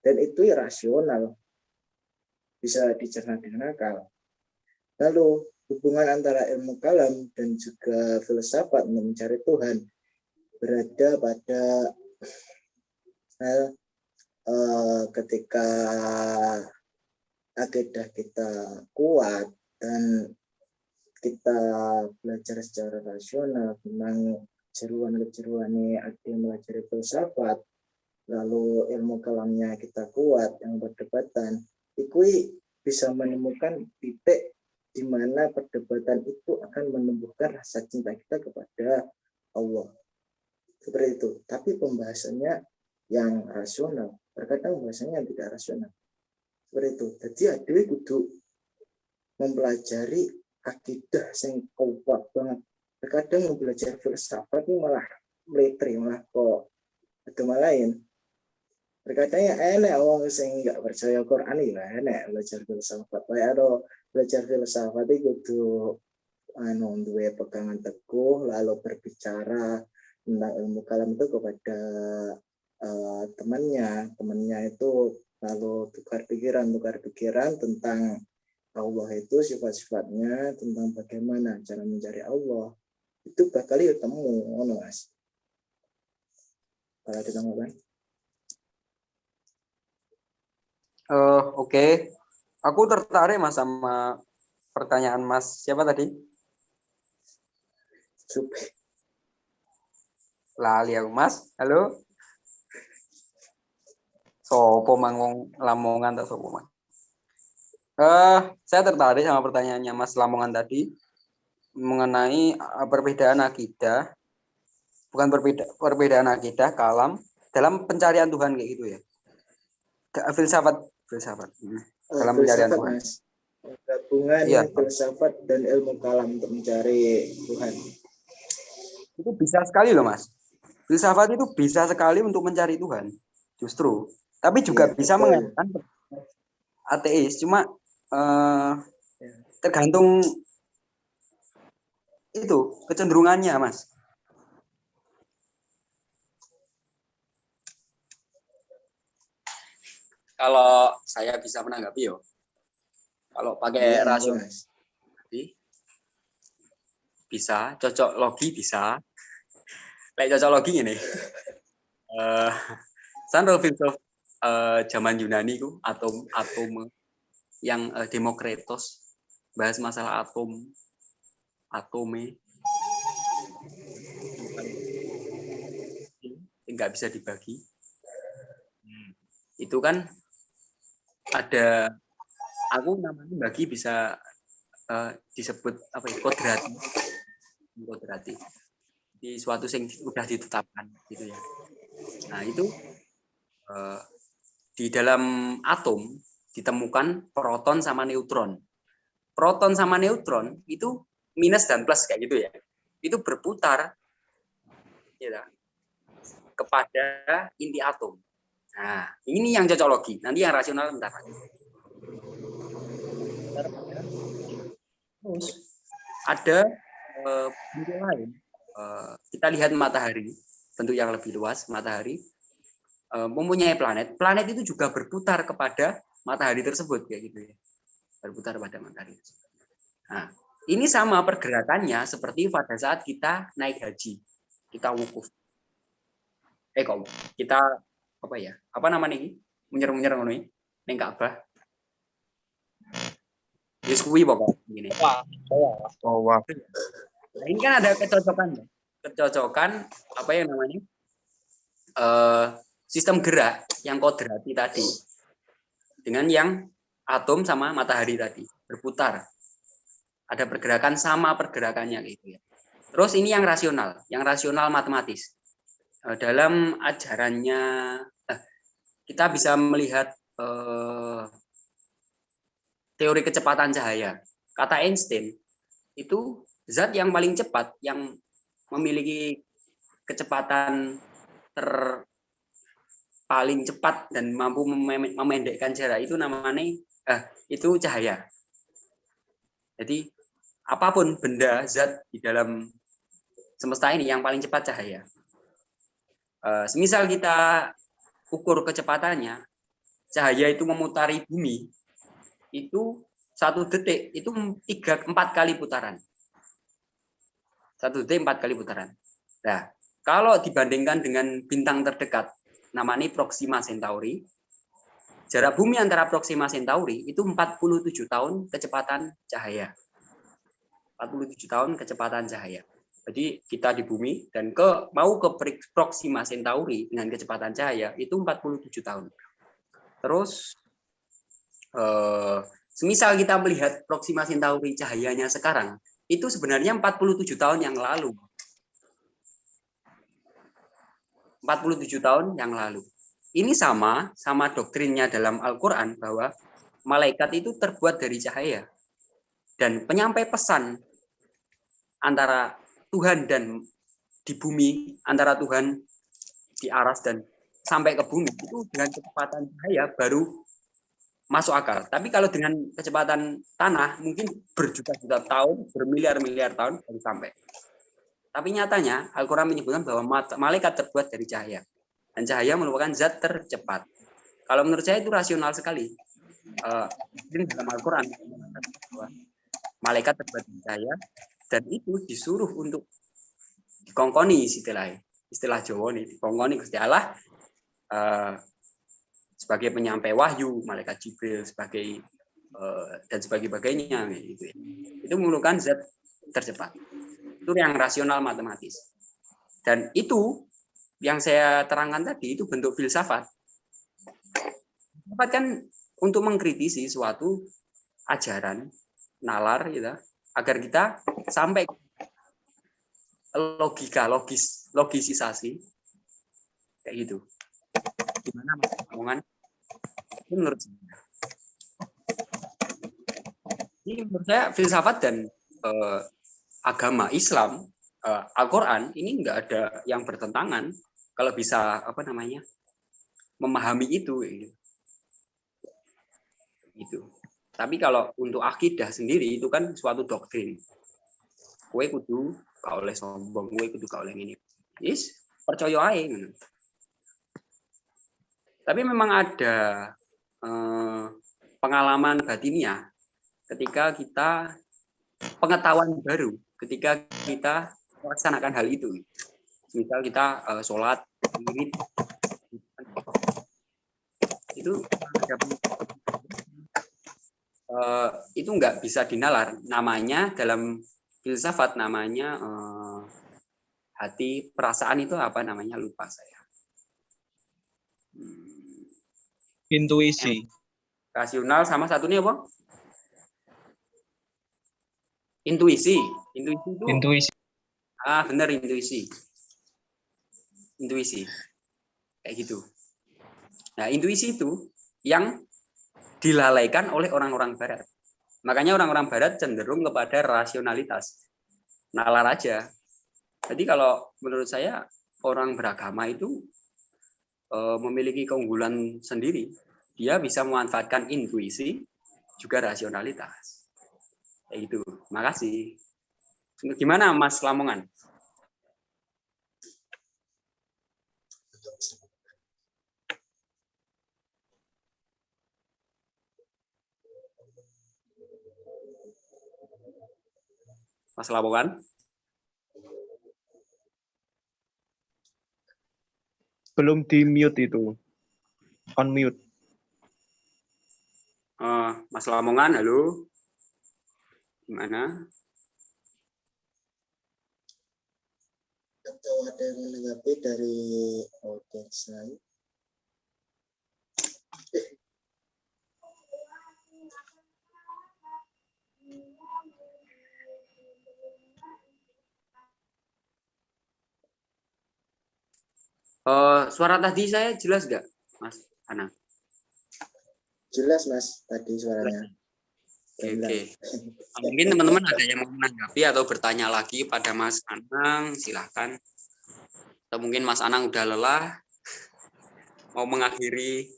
Dan itu irasional, bisa dicerna dengan akal. Lalu hubungan antara ilmu kalam dan juga filsafat mencari Tuhan berada pada ketika akidah kita kuat dan kita belajar secara rasional tentang kejeruan-kejeruannya ada yang belajar filsafat, lalu ilmu kalamnya kita kuat yang perdebatan, itu bisa menemukan titik di mana perdebatan itu akan menumbuhkan rasa cinta kita kepada Allah. Seperti itu. Tapi pembahasannya yang rasional, terkadang bahasanya yang tidak rasional. Seperti itu. Jadi adewe kudu mempelajari akidah yang kuat banget. Terkadang belajar filsafat ini malah meletri, malah kok agama lain. Terkadang ya enak orang yang nggak percaya Quran ini lah enak belajar filsafat. Kayak ada belajar filsafat itu kudu duwe pegangan teguh, lalu berbicara tentang ilmu kalam itu kepada temannya itu lalu tukar pikiran tentang Allah itu sifat-sifatnya, tentang bagaimana cara mencari Allah. Itu bakal ketemu Mas. Kalau ditambahkan. Oke. Aku tertarik Mas sama pertanyaan Mas. Siapa tadi? Lali aku Mas. Halo. Sopo manggung Lamongan tak sopo Mas. Saya tertarik sama pertanyaannya Mas Lamongan tadi mengenai perbedaan akidah, bukan perbedaan akidah kalam dalam pencarian Tuhan kayak gitu ya. Filsafat dalam pencarian Tuhan. Mas. Gabungan filsafat dan ilmu kalam untuk mencari Tuhan. Itu bisa sekali loh Mas. Filsafat itu bisa sekali untuk mencari Tuhan, justru. Tapi juga bisa mengatakan ateis, cuma tergantung itu kecenderungannya Mas. kalau saya bisa menanggapi yo. Kalau pakai Iya, rasio Mas. bisa, cocok logi bisa. Kayak cocok logi ini. Sandro filsuf zaman Yunani ku atom yang Demokritos bahas masalah atome nggak bisa dibagi. Itu kan ada aku namanya bagi bisa disebut apa ya, kodrati di suatu yang sudah ditetapkan gitu ya. Nah itu di dalam atom ditemukan proton sama neutron. Proton sama neutron itu minus dan plus kayak gitu ya. Itu berputar ya, kepada inti atom. Nah, ini yang cocok logi. Nanti yang rasional bentar. Terus ada bentuk lain. Kita lihat matahari, bentuk yang lebih luas. Matahari mempunyai planet. Planet itu juga berputar kepada matahari tersebut kayak gitu ya. Berputar pada matahari. Nah, ini sama pergerakannya seperti pada saat kita naik haji, kita wukuf. Kok kita apa ya? Apa namanya ini? Munyer-munyer ngono iki ning Ka'bah. Wis kuwi pokok ngene. Wah. Nah, ini kan ada kecocokan. Kecocokan apa yang namanya? Sistem gerak yang kodrati tadi dengan yang atom sama matahari tadi berputar. Ada pergerakan sama pergerakannya gitu ya. Terus ini yang rasional matematis. Dalam ajarannya kita bisa melihat teori kecepatan cahaya. Kata Einstein, itu zat yang paling cepat yang memiliki kecepatan paling cepat dan mampu memendekkan jarak itu namanya itu cahaya. Jadi apapun benda zat di dalam semesta ini yang paling cepat cahaya. Semisal kita ukur kecepatannya, cahaya itu memutari bumi itu 1 detik itu 4 kali putaran. 1 detik 4 kali putaran. Nah, kalau dibandingkan dengan bintang terdekat namanya Proxima Centauri, jarak bumi antara Proxima Centauri itu 47 tahun kecepatan cahaya. 47 tahun kecepatan cahaya. Jadi kita di bumi dan mau ke Proxima Centauri dengan kecepatan cahaya itu 47 tahun. Terus semisal kita melihat Proxima Centauri cahayanya sekarang, itu sebenarnya 47 tahun yang lalu. 47 tahun yang lalu. Ini sama doktrinnya dalam Al-Qur'an bahwa malaikat itu terbuat dari cahaya. Dan penyampai pesan antara Tuhan dan di bumi, antara Tuhan di aras dan sampai ke bumi, itu dengan kecepatan cahaya baru masuk akal. Tapi kalau dengan kecepatan tanah, mungkin berjuta-juta tahun, bermiliar-miliar tahun baru sampai. Tapi nyatanya, Al-Quran menyebutkan bahwa malaikat terbuat dari cahaya. Dan cahaya merupakan zat tercepat. Kalau menurut saya itu rasional sekali. Ini dalam Al-Quran, malaikat terbuat dari cahaya, dan itu disuruh untuk dikongkoni istilah Jawa nih, dikongkoni Gusti Allah sebagai penyampai wahyu, malaikat Jibril sebagai dan sebagainya gitu. Itu memerlukan zat tercepat. Itu yang rasional matematis. Dan itu yang saya terangkan tadi itu bentuk filsafat. Filsafat kan untuk mengkritisi suatu ajaran, nalar gitu, agar kita sampai logisisasi kayak gitu. Gimana omongan? Ini menurut saya. Ini menurut saya filsafat dan agama Islam, Al-Quran ini nggak ada yang bertentangan kalau bisa memahami itu gitu. Tapi kalau untuk akidah sendiri itu kan suatu doktrin. Kowe kudu gak oleh sombong, kowe kudu gak oleh ngene. Percaya ae ngono. Tapi memang ada pengalaman batiniah ketika kita pengetahuan baru ketika kita melaksanakan hal itu. Misal kita sholat, wirid, itu nggak bisa dinalar. Namanya dalam filsafat namanya hati, perasaan itu apa namanya, lupa saya. Intuisi. Rasional sama satunya apa? Intuisi. Intuisi itu. Intuisi. Benar, intuisi. Intuisi. Kayak gitu. Nah, intuisi itu yang dilalaikan oleh orang-orang barat. Makanya orang-orang barat cenderung kepada rasionalitas. Nalar aja. Jadi kalau menurut saya orang beragama itu memiliki keunggulan sendiri. Dia bisa memanfaatkan intuisi juga rasionalitas. Kayak gitu. Makasih. Gimana Mas Lamongan? Mas Lamongan? Belum di mute itu. On mute. Mas Lamongan, halo. Gimana? Atau ada yang menanggapi dari audiens lain? Suara tadi saya jelas nggak, Mas Anang? Jelas Mas tadi suaranya. Oke. Mungkin teman-teman ada yang mau menanggapi atau bertanya lagi pada Mas Anang, silahkan. Atau mungkin Mas Anang udah lelah, mau mengakhiri,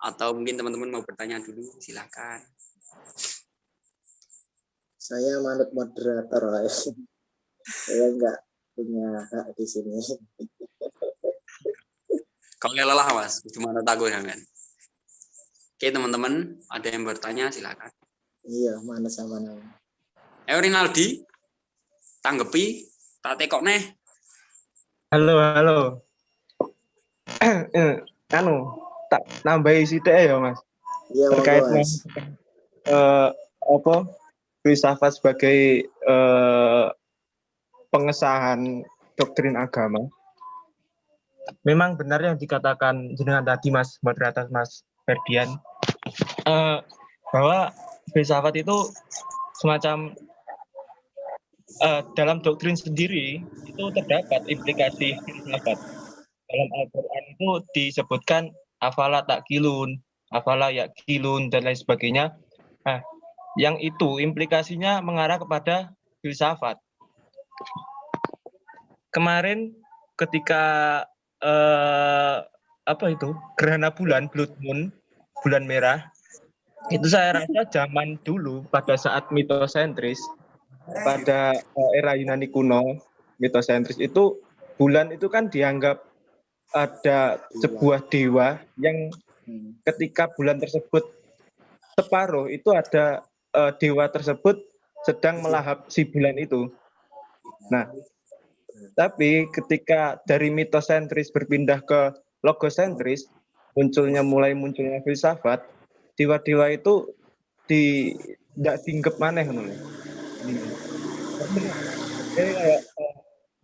atau mungkin teman-teman mau bertanya dulu, silahkan. Saya manut moderator, saya nggak punya hak di sini. Kalau lelah Mas, cuma takut kan? Oke teman-teman, ada yang bertanya silahkan. Iya, mana sama nama. Rinaldi, tanggepi, tak tekok neh. Halo. Tak nambahi sithik ya Mas. Iya, Terkait Mas. filsafat sebagai pengesahan doktrin agama. Memang benar yang dikatakan jenengan tadi Mas moderator Mas Ferdian, bahwa filsafat itu semacam dalam doktrin sendiri itu terdapat implikasi filsafat. Dalam Al-Quran itu disebutkan afala ta'qilun, afala ya'qilun dan lain sebagainya. Nah, yang itu implikasinya mengarah kepada filsafat. Kemarin ketika gerhana bulan, blood moon, bulan merah, itu saya rasa zaman dulu pada saat mitosentris, pada era Yunani kuno, mitosentris itu bulan itu kan dianggap ada sebuah dewa yang ketika bulan tersebut separuh itu ada dewa tersebut sedang melahap si bulan itu. Nah, tapi ketika dari mitosentris berpindah ke logosentris, mulai munculnya filsafat, dewa-dewa itu tidak dianggap maneh ngono. Jadi kayak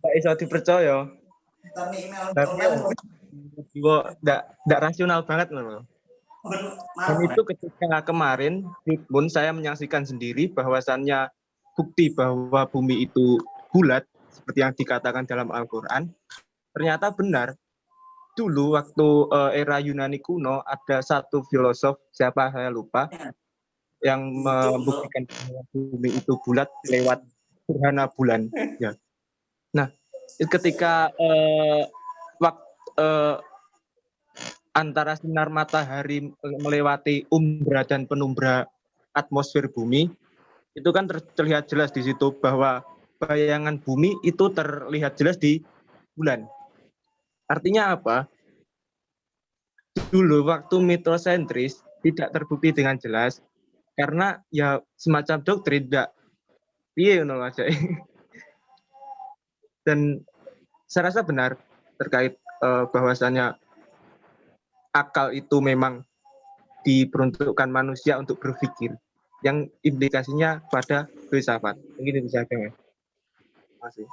tak bisa dipercaya. Tapi tidak rasional banget loh. Dan itu ketika kemarin pun saya menyaksikan sendiri bahwasannya bukti bahwa bumi itu bulat seperti yang dikatakan dalam Al-Quran, ternyata benar. Dulu waktu era Yunani kuno ada satu filosof, siapa saya lupa, yang membuktikan bahwa bumi itu bulat lewat gerhana bulan. Ya. Nah, ketika antara sinar matahari melewati umbra dan penumbra atmosfer bumi, itu kan terlihat jelas di situ bahwa bayangan bumi itu terlihat jelas di bulan. Artinya apa? dulu waktu mitosentris tidak terbukti dengan jelas karena ya semacam doktrin tidak piye ngono Mas. Dan saya rasa benar terkait bahwasannya akal itu memang diperuntukkan manusia untuk berpikir yang implikasinya pada filsafat. Mungkin itu saja Mas. Masih.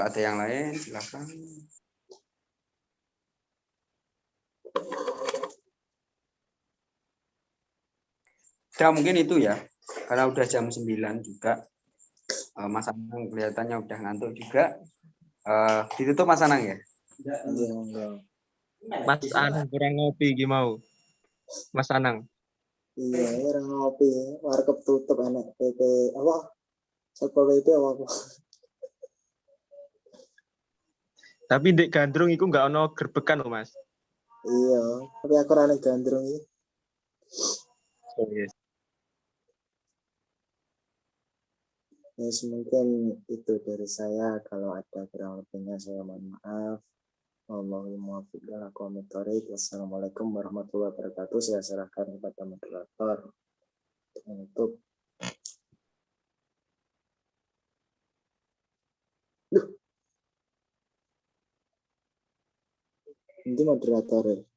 Ada yang lain? Silakan. Ya mungkin itu ya, karena udah jam 9 juga. Mas Anang kelihatannya udah ngantuk juga. Ditutup Mas Anang ya? Iya. Mas Anang kurang ngopi gimana? Mas Anang. Iya, orang ngopi, warkop tutup anak PP apa? Satpol PP apa? Tapi Dek Gandrung itu nggak ono gerbekan loh Mas. Iya, tapi aku rane gandrung iki. Oh, yes. Yes, mungkin itu dari saya. Kalau ada kurang lebihnya saya mohon maaf. Wallahul muwaffiq ila aqwamit thoriq. Wassalamualaikum warahmatullahi wabarakatuh. Saya serahkan kepada moderator untuk ini moderator.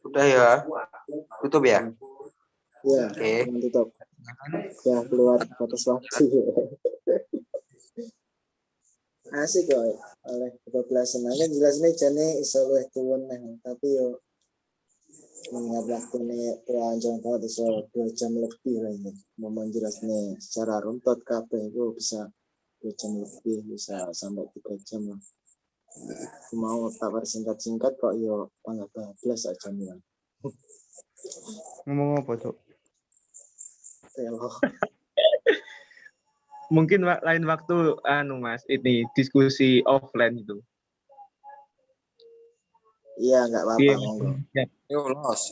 Udah ya? Tutup ya? Ya, Oke. tutup. Ya, keluar batas waktu. Asik kok oleh kebablasan aja jelasnya jane iso luwih tuwun tapi yo mengingat waktu ini teranjang banget iso 2 jam lebih lah ini mau menjelasnya secara runtut kabeh itu bisa 2 jam lebih, bisa sampai 3 jam lah. Mau tak singkat-singkat kok yo tanggal 12 aja nih. Ngomong apa, Cok? Telo. Mungkin lain waktu Mas ini diskusi offline itu. Iya, enggak apa-apa, monggo. Ya. Yuk, los.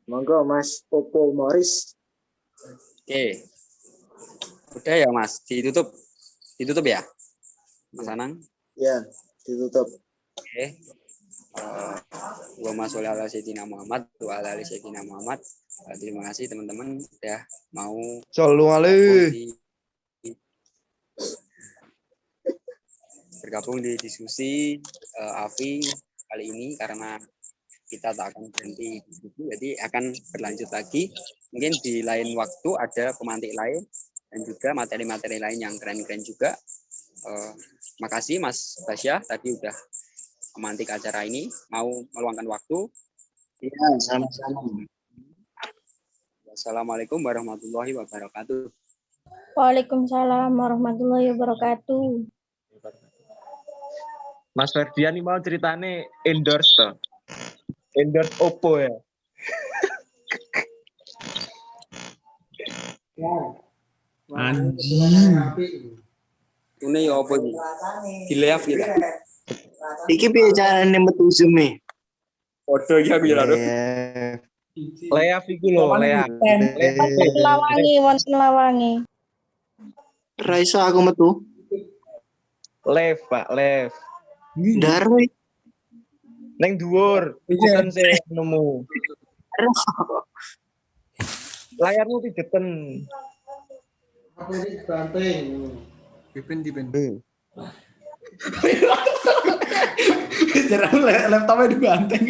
Monggo Mas Popo Morris. Oke. Udah ya Mas, ditutup. Ditutup ya? Mas Anang? Ya, ditutup. Oke. Allahumma sholli ala sayyidina Muhammad wa ala ali sayyidina Muhammad. Terima kasih teman-teman udah mau bergabung di diskusi Afi kali ini karena kita tak akan berhenti di situ, jadi akan berlanjut lagi. Mungkin di lain waktu ada pemantik lain dan juga materi-materi lain yang keren-keren juga. Makasih Mas Basya tadi udah memantik acara ini, mau meluangkan waktu. Iya, sama-sama. Assalamualaikum warahmatullahi wabarakatuh. Waalaikumsalam warahmatullahi wabarakatuh. Mas Ferdian ini mau ceritane endorse toh. Endorse Oppo ya. Anjing. Ini ya apa ini? Di-layoff gitu. Iki piye carane metu Zoom nih? Podo iki aku ya lho. Layoff iku lho, layoff. Wonten lawangi. Ra iso aku metu. Live, Pak, live. Ndaro. Neng dhuwur, pesen sih nemu. Layarmu pijeten. Apa ini banting? Dipin. Jarang laptopnya dibanting.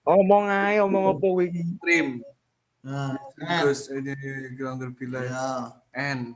Omong ae, omong apa iki? Trim. Nah, terus ini gelanggar bila ya. N.